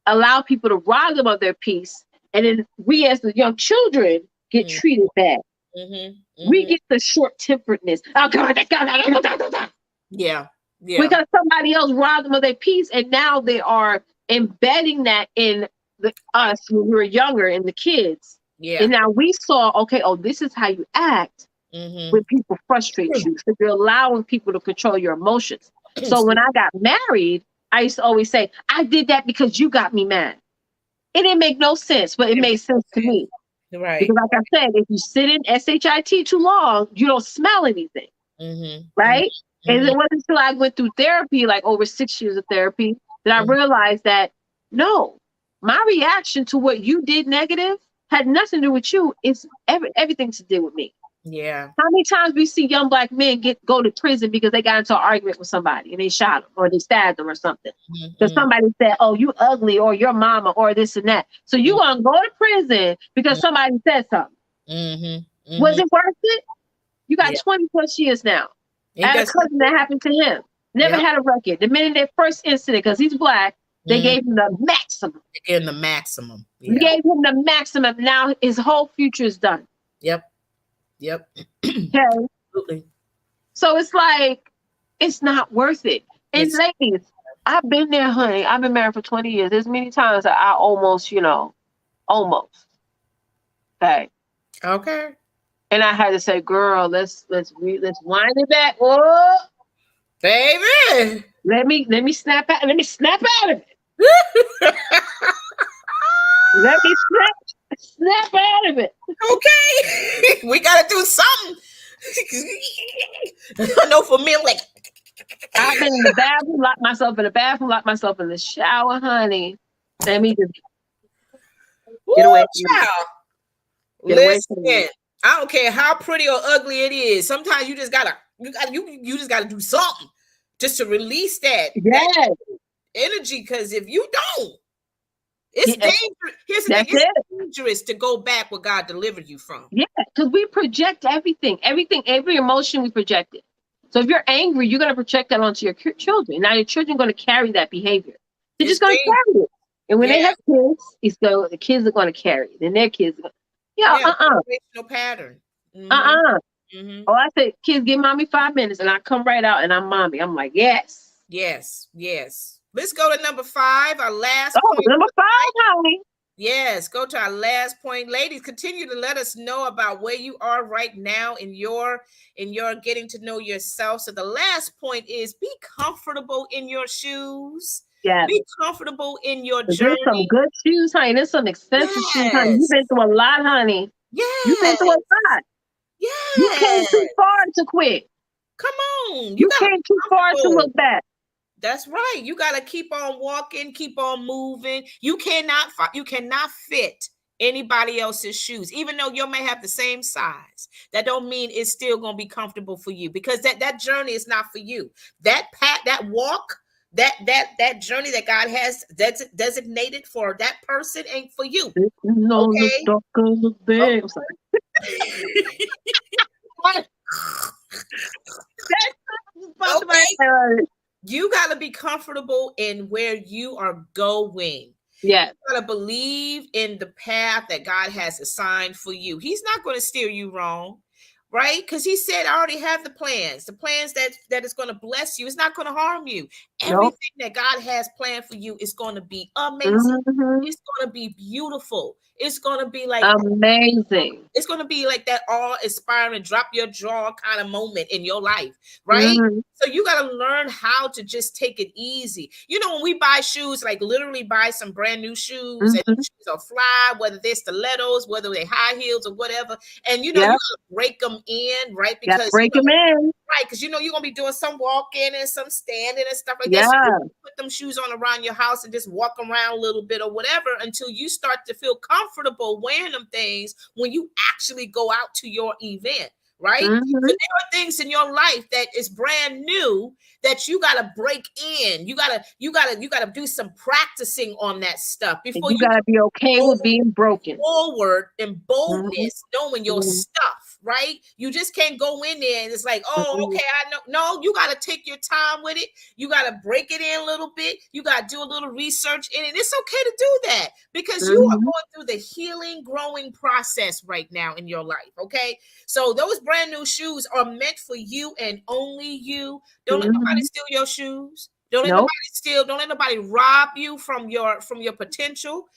allow people to rob them of their peace, and then we, as the young children, get Mm-hmm. treated bad. We Hmm. get the short temperedness. Oh, God, Yeah. Yeah. because somebody else robbed them of their peace, and now they are embedding that in us when we were younger and the kids. And Yeah. now we saw, okay, oh, this is how you act Hmm. when people frustrate you. So you're allowing people to control your emotions. So when Excuse I got married, I used to always say, I did that because you got me mad. It didn't make no sense, but it me. made sense to me. Right. Because like I said, if you sit in SHIT too long, you don't smell anything, Hmm. Hmm. right? And Hmm. it wasn't until I went through therapy, like over 6 years of therapy, that I Hmm. realized that no, my reaction to what you did negative had nothing to do with you. It's everything to do with me. Yeah. How many times we see young black men go to prison because they got into an argument with somebody and they shot them or they stabbed them or something? Because Hmm. somebody said, "Oh, you ugly," or "your mama," or this and that. So you want to go to prison because somebody said something. Hmm. Was Hmm. it worth it? You got Yeah. 20 plus years now. Ain't I had a that something? cousin that happened to him. Never Yep. had a record. The minute their first incident, because he's black, they Mm. gave him the maximum. Getting the maximum. They Yeah. gave him the maximum. Now his whole future is done. Yep. Yep. Okay. Absolutely. So it's like, it's not worth it. And It's ladies, I've been there, honey. I've been married for 20 years. There's many times that I almost, almost. Okay. okay. And I had to say, girl, let's wind it back. Oh, Baby. let me snap out of it. Let me snap out of it. Okay. We gotta do something. I know for me, I'm like, I've been in the bathroom, locked myself in the bathroom, locked myself in the shower, honey. Let me just woo, get away from me. child. Get away from me. Listen, I don't care how pretty or ugly it is. Sometimes you just gotta do something just to release that Yes. energy. Because if you don't, it's Yeah, dangerous. Here's the thing: that's it's it. dangerous to go back where God delivered you from. Yeah, because we project everything. Every emotion we project it. So if you're angry, you're going to project that onto your children. Now your children are going to carry that behavior. They're It's just gonna dangerous. carry it. And when Yeah, they have kids, the kids are gonna carry it. And their kids yeah, yeah, generational pattern. Mm-hmm. uh. Mm-hmm. Oh, I said, kids, give mommy 5 minutes, and I come right out, and I'm mommy. I'm like, yes. Yes, yes. Let's go to number 5, our last Oh, point. number 5, honey. Yes, go to our last point. Ladies, continue to let us know about where you are right now in your getting to know yourself. So the last point is be comfortable in your shoes. Yes. Be comfortable in your There's some journey. good shoes, honey. There's some expensive shoes, honey. You've Yes. been through a lot, honey. You've been through a Yes. lot. You came Yes. too far to quit. Come on. You You got to came be too far to comfortable. look back. That's right. You got to keep on walking, keep on moving. You cannot fit anybody else's shoes, even though you may have the same size. That don't mean it's still going to be comfortable for you, because that journey is not for you. That walk, that journey that God has designated for that person ain't for you. No, look Okay. darker, look big. I'm sorry. That's Okay. You got to be comfortable in where you are going. Yes. You got to believe in the path that God has assigned for you. He's not going to steer you wrong, right? Because he said, I already have the plans that is going to bless you. It's not going to harm you. Everything that God has planned for you is going to be amazing. Mm-hmm. It's going to be beautiful. It's going to be like amazing. It's going to be like that awe-inspiring, drop your jaw kind of moment in your life, right? Mm-hmm. So you got to learn how to just take it easy. You know, when we buy shoes, like literally buy some brand new shoes, and the shoes are fly, whether they're stilettos, whether they're high heels or whatever. And you know, you got to break them in, right? Because break them in. Right, because you know you're gonna be doing some walking and some standing and stuff like Yeah. that. So you put them shoes on around your house and just walk around a little bit or whatever until you start to feel comfortable wearing them things when you actually go out to your event. Right? So there are things in your life that is brand new that you gotta break in. You gotta do some practicing on that stuff before you gotta be okay with being broken. Forward in boldness, knowing your stuff, right? You just can't go in there and it's like, oh, okay, I know. No, you gotta take your time with it. You gotta break it in a little bit. You gotta do a little research in it. It's okay to do that because you are going through the healing, growing process right now in your life. Okay, so those brand new shoes are meant for you and only you. Don't let nobody steal your shoes. Don't let nobody steal. Don't let nobody rob you from your potential,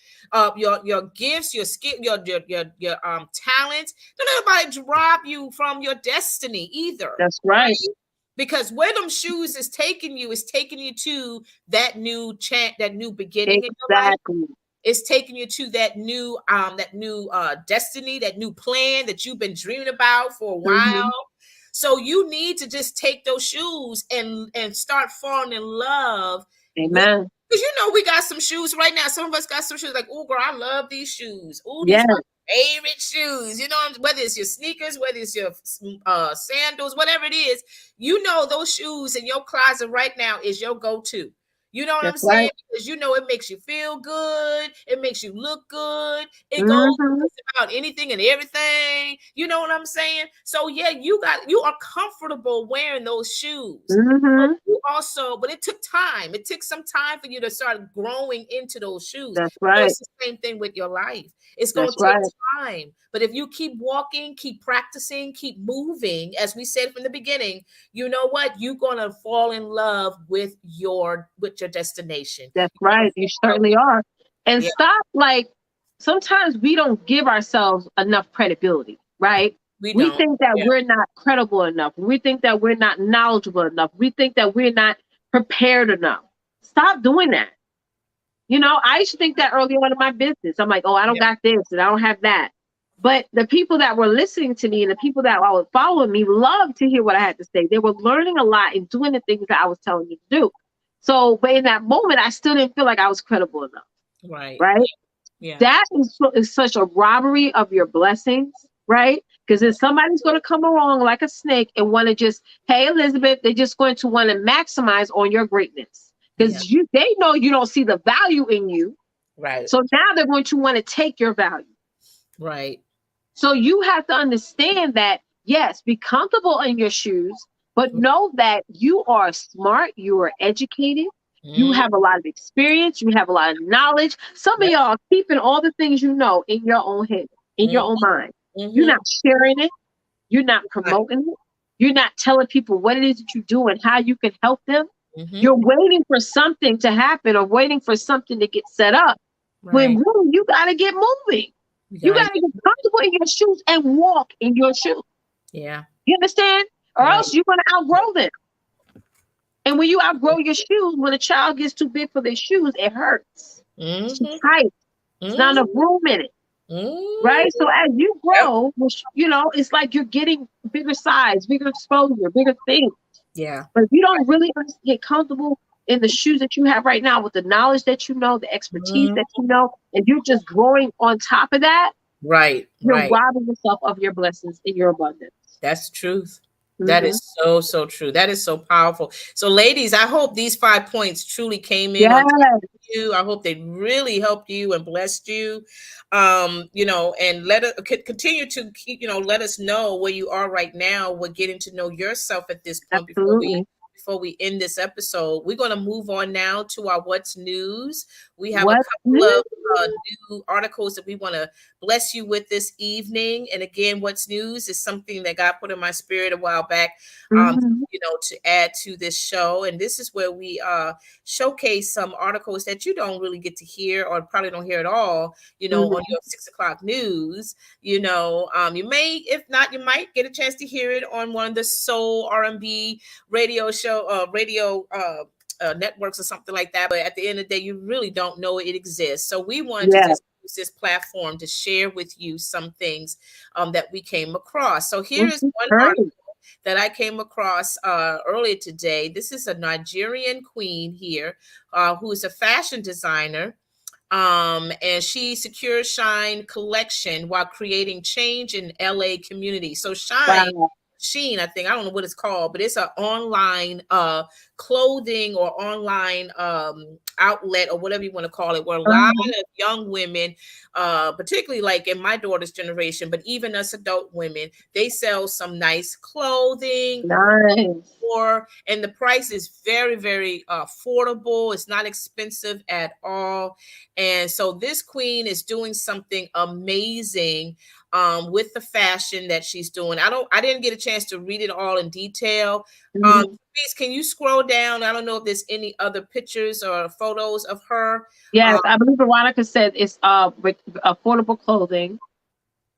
your gifts, your skill, your talents. Don't let nobody rob you from your destiny either. That's right. Because where them shoes is taking you to that new beginning in your life. It's taking you to that new destiny, that new plan that you've been dreaming about for a while. So you need to just take those shoes and start falling in love. Amen. Because you know we got some shoes right now. Some of us got some shoes like, oh girl, I love these shoes. Oh, these are my favorite shoes. You know, whether it's your sneakers, whether it's your sandals, whatever it is, you know those shoes in your closet right now is your go-to. You know what I'm saying? Because you know it makes you feel good. It makes you look good. It goes about anything and everything. You know what I'm saying? So yeah, you are comfortable wearing those shoes. But it took time. It took some time for you to start growing into those shoes. That's right. It's the same thing with your life. It's going to take time. But if you keep walking, keep practicing, keep moving, as we said from the beginning, you know what? You're gonna fall in love with your destination. That's right. You certainly are. And stop, like, sometimes we don't give ourselves enough credibility, right? We think that we're not credible enough. We think that we're not knowledgeable enough. We think that we're not prepared enough. Stop doing that. You know, I used to think that early on in my business. I'm like, oh, I don't got this and I don't have that. But the people that were listening to me and the people that were following me loved to hear what I had to say. They were learning a lot and doing the things that I was telling them to do. So, but in that moment, I still didn't feel like I was credible enough. Right. Yeah. That is such a robbery of your blessings, right? Because if somebody's going to come along like a snake and want to just, hey, Elizabeth, they're just going to want to maximize on your greatness. Because they know you don't see the value in you. Right. So now they're going to want to take your value. Right. So you have to understand that, yes, be comfortable in your shoes, but know that you are smart, you are educated, You Mm-hmm. have a lot of experience. You have a lot of knowledge. Some of Yep. y'all are keeping all the things you know in your own head, in your own mind. You're Mm-hmm. not sharing it. You're not Right. promoting it. You're not telling people what it is that you do and how you can help them. Mm-hmm. You're waiting for something to happen or waiting for something to get set up. When Right. really you got to get moving. You You gotta got to get. get comfortable in your shoes and walk in your shoes. Yeah. You understand? Or Right. else you're going to outgrow them. And when you outgrow your shoes, when a child gets too big for their shoes, it hurts. It's too Mm-hmm. tight. There's not enough Mm-hmm. room in it. Right? So Mm-hmm. as you Yep. grow, which, it's like you're getting bigger size, bigger exposure, bigger things. Yeah. But if you don't really get comfortable in the shoes that you have right now with the knowledge that you know, the expertise Mhm. that you know, and you're just growing on top of that, Right. you're Right. robbing yourself of your blessings and your abundance. That's the truth. That Hmm. is so, so true. That is so powerful. So, ladies, I hope these 5 points truly came in on top Yes, of you. I hope they really helped you and blessed you. And let it continue to keep, let us know where you are right now. We're getting to know yourself at this point absolutely. before we end this episode. We're going to move on now to our what's news. We have a What? couple of new articles that we want to bless you with this evening. And again, what's news is something that God put in my spirit a while back, Mm-hmm. to add to this show. And this is where we showcase some articles that you don't really get to hear or probably don't hear at all, on Hmm. your 6 o'clock news. You may, if not, you might get a chance to hear it on one of the soul R&B radio networks or something like that. But at the end of the day, you really don't know it exists. So we wanted to Yeah. just use this platform to share with you some things that we came across. So here is Mhm. one article Great. that I came across earlier today. This is a Nigerian queen here who is a fashion designer. And she secures Shine collection while creating change in LA community. So Wow. Sheen, I think, I don't know what it's called, but it's an online clothing or online outlet or whatever you want to call it, where a lot Mhm. of young women, particularly like in my daughter's generation, but even us adult women, they sell some nice clothing Nice. and the price is very, very affordable. It's not expensive at all. And so this queen is doing something amazing with the fashion that she's doing. I didn't get a chance to read it all in detail. Mhm. Please, can you scroll down? I don't know if there's any other pictures or photos of her. Yes, Um, I believe Veronica said it's with affordable clothing.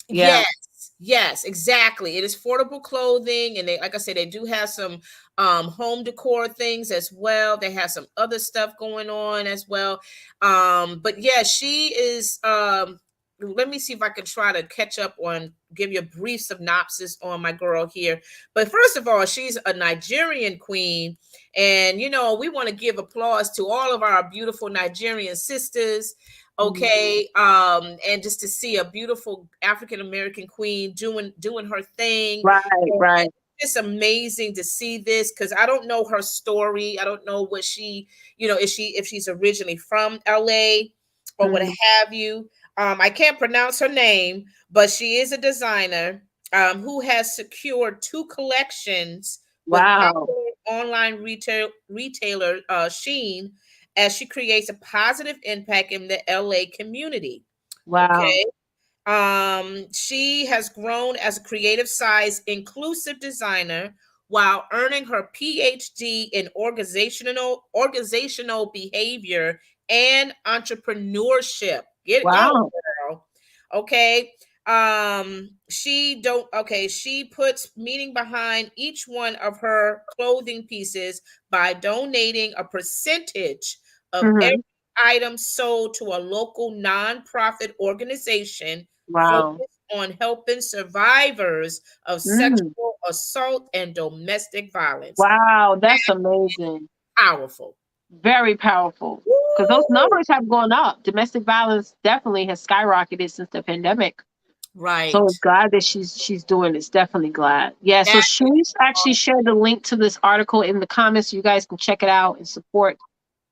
Yeah. Yes, yes, exactly. It is affordable clothing, and they, like I said, they do have some home decor things as well. They have some other stuff going on as well. But yeah, she is let me see if I can try to catch up on give you a brief synopsis on my girl here. But first of all, she's a Nigerian queen, and we want to give applause to all of our beautiful Nigerian sisters. Mhm. Okay, and just to see a beautiful African American queen doing her thing. Right, And right. it's amazing to see this because I don't know her story. I don't know what she, if she's originally from LA or what Mhm. have you. I can't pronounce her name, but she is a designer who has secured 2 collections with Wow. popular online retailer Sheen, as she creates a positive impact in the LA community. Wow. Okay. She has grown as a creative size inclusive designer while earning her PhD in organizational behavior and entrepreneurship. Get it going, Wow. girl. Okay. She puts meaning behind each one of her clothing pieces by donating a percentage of every Mhm. item sold to a local nonprofit organization Wow. focused on helping survivors of Mhm. sexual assault and domestic violence. Wow, that's amazing. Powerful. Very powerful. Because those Woo! numbers have gone up. Domestic violence definitely has skyrocketed since the pandemic. So Right. it's glad that she's doing this. Definitely glad. Yeah. So That she's actually is shared the link to this article in the comments. So you guys can check it out and support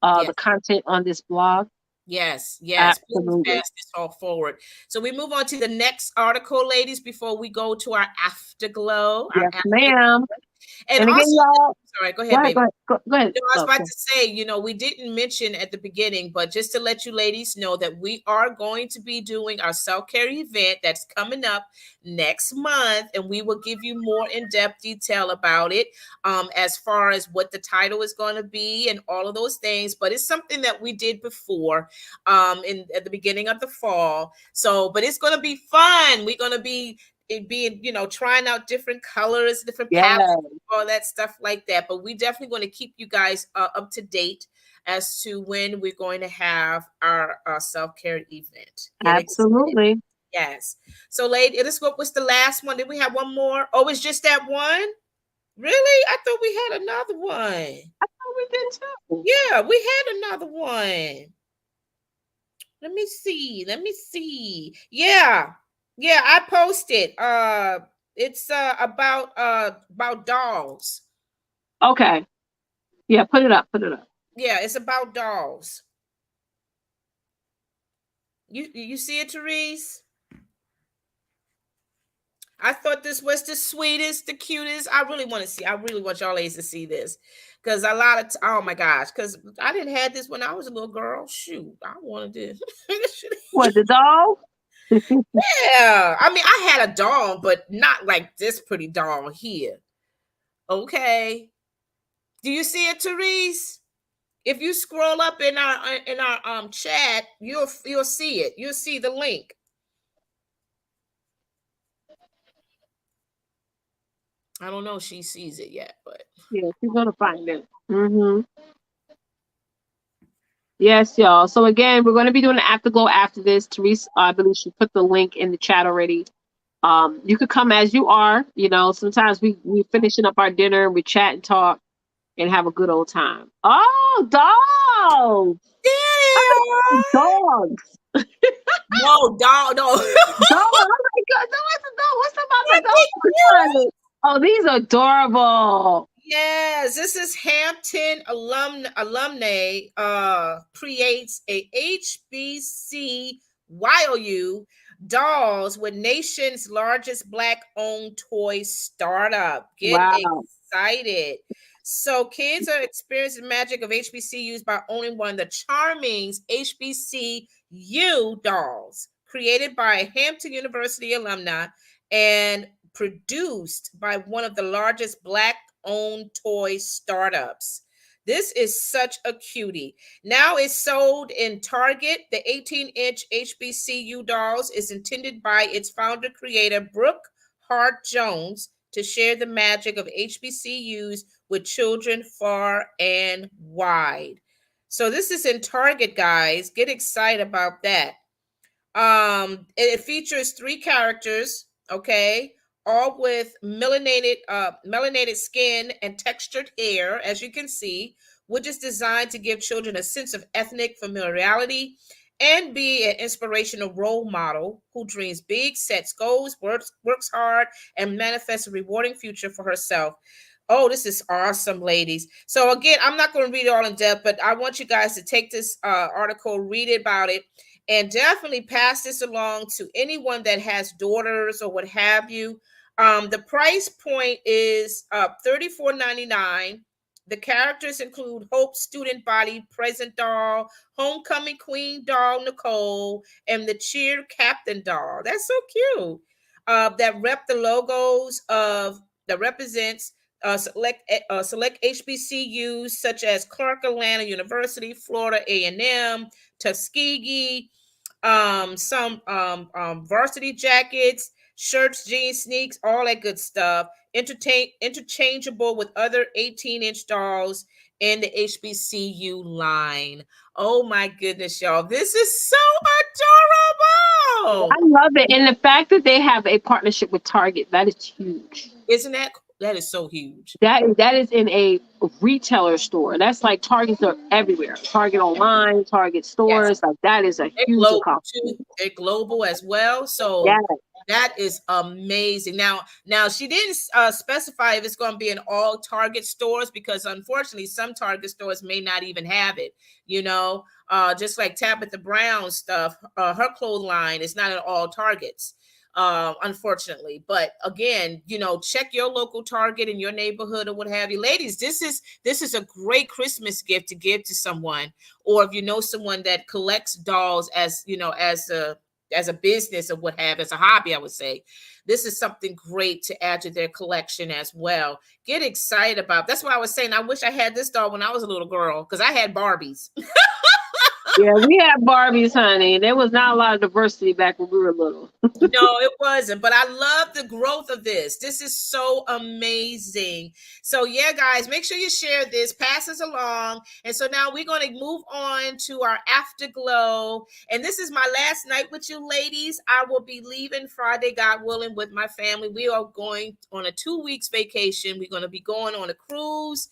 the yes. content on this blog. Yes, yes. Please Absolutely. pass this all forward. So we move on to the next article, ladies, before we go to our afterglow. Our Yes, after ma'am. And And again, also, y'all, sorry, go go ahead, ahead, baby. go ahead, go ahead. No, I was Love. about to say, we didn't mention at the beginning, but just to let you ladies know that we are going to be doing our self-care event that's coming up next month, and we will give you more in-depth detail about it, as far as what the title is going to be and all of those things. But it's something that we did before, in at the beginning of the fall. So, but it's going to be fun. We're going to be it being, trying out different colors, different Yeah, palettes, all that stuff like that. But we definitely going to keep you guys up to date as to when we're going to have our self-care event. Get excited. absolutely. Yes. So, lady, this what was the last one? Did we have one more? Oh, it's just that one? Really? I thought we had another one. I thought we did too. Yeah, we had another one. Let me see. Let me see. Yeah. Yeah, I posted. It's about dolls. Okay. Yeah, put it up. Put it up. Yeah, it's about dolls. You see it, Therese? I thought this was the sweetest, the cutest. I really want to see. I really want y'all ladies to see this, because a lot of oh my gosh, because I didn't have this when I was a little girl. Shoot, I wanted this. What, the doll? Yeah, I mean, I had a doll, but not like this pretty doll here. Okay, do you see it, Therese? If you scroll up in our chat, you'll see it. You'll see the link. I don't know if she sees it yet, but Yeah, she's gonna find it. Yes, y'all. So again, we're gonna be doing an afterglow after this. Therese, I believe she put the link in the chat already. You could come as you are. Sometimes we finishing up our dinner, we chat and talk, and have a good old time. Oh, dogs! yeah. Dogs! No, dog, no. Dog! Oh my god! No, what's the dog? What's about the dog? Oh, these are adorable. Yes, this is Hampton alumni creates a HBCYOU dolls with nation's largest black owned toy startup. Get Wow! excited. So kids are experiencing the magic of HBCUs by owning one of the charming HBCU dolls created by Hampton University alumni and produced by one of the largest black owned toy startups. This is such a cutie. Now it's sold in Target. The 18-inch HBCU dolls is intended by its founder creator, Brooke Hart Jones, to share the magic of HBCUs with children far and wide. So this is in Target, guys. Get excited about that. It features three characters, okay, all with melanated skin and textured hair, as you can see, which is designed to give children a sense of ethnic familiarity and be an inspirational role model who dreams big, sets goals, works hard, and manifests a rewarding future for herself. Oh, this is awesome, ladies. So again, I'm not going to read it all in depth, but I want you guys to take this article, read about it, and definitely pass this along to anyone that has daughters or what have you. The price point is $34.99. The characters include Hope Student Body Present Doll, Homecoming Queen Doll Nicole, and the Cheer Captain Doll. That's so cute. That rep the logos of that represents select HBCUs such as Clark Atlanta University, Florida A&M, Tuskegee, some varsity jackets, shirts, jeans, sneaks, all that good stuff. Interchangeable with other 18-inch dolls in the HBCU line. Oh my goodness, y'all. This is so I adorable. love it, and the fact that they have a partnership with Target, that is huge. Isn't that is so huge. That is in a retailer store. That's like Targets are everywhere. Target online, Target Yes. stores. Like that is a They're huge global accomplishment. too. They're global as well. Yeah, So that is amazing. Now she didn't specify if it's going to be in all Target stores, because unfortunately some Target stores may not even have it. Just like Tabitha Brown stuff, her clothing line is not in all Targets. unfortunately. But again, check your local Target in your neighborhood or what have you. Ladies, this is a great Christmas gift to give to someone, or if you know someone that collects dolls as as a business or what have, as a hobby, I would say this is something great to add to their collection as well. Get excited about. That's why I was saying I wish I had this doll when I was a little girl, because I had Barbies. Yeah, we had Barbies, honey. There was not a lot of diversity back when we were little. No, it wasn't. But I love the growth of this. This is so amazing. So, yeah, guys, make sure you share this, pass this along. And so now we're going to move on to our afterglow. And this is my last night with you ladies. I will be leaving Friday, God willing, with my family. We are going on a 2 weeks vacation. We're going to be going on a cruise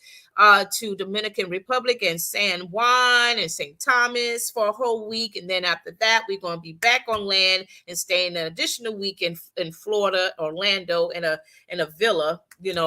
to Dominican Republic and San Juan and St. Thomas for a whole week. And then after that, we're going to be back on land and staying an additional week in Florida, Orlando, in a villa,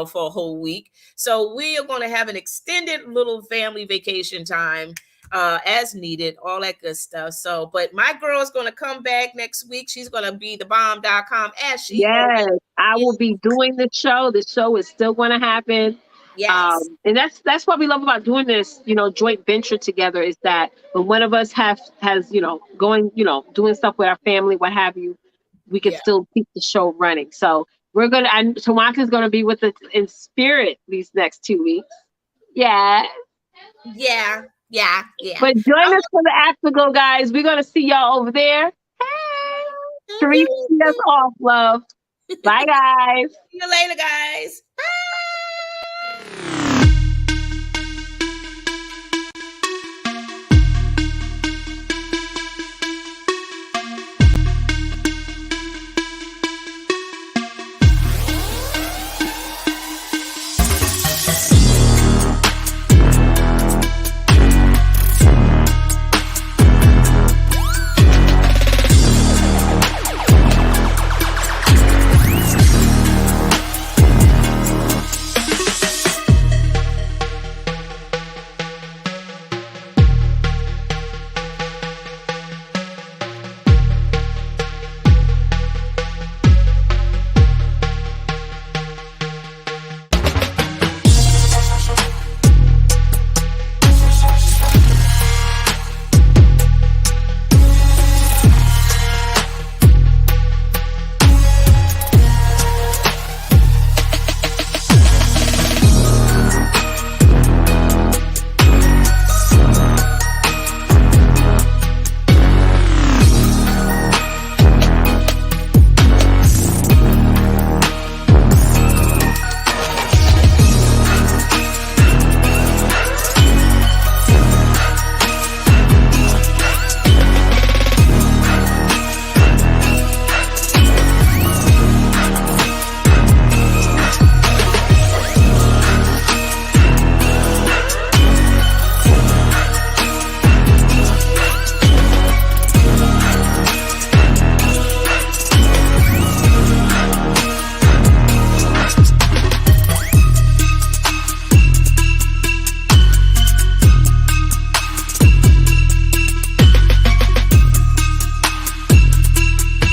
for a whole week. So we are going to have an extended little family vacation time as needed, all that good stuff. So, but my girl is going to come back next week. She's going to be thebomb.com as she Yes, always I will is. be doing the show. The show is still going to happen. Yes. And that's what we love about doing this, joint venture together, is that when one of us has going, doing stuff with our family, what have you, we can Yeah. still keep the show running. So Tawanka's gonna be with us in spirit these next 2 weeks. Yeah. Yeah. Yeah. Yeah. But join us for the afterglow, guys. We're gonna see y'all over there. Hey. Therese, see us off, love. Bye, guys. See you later, guys.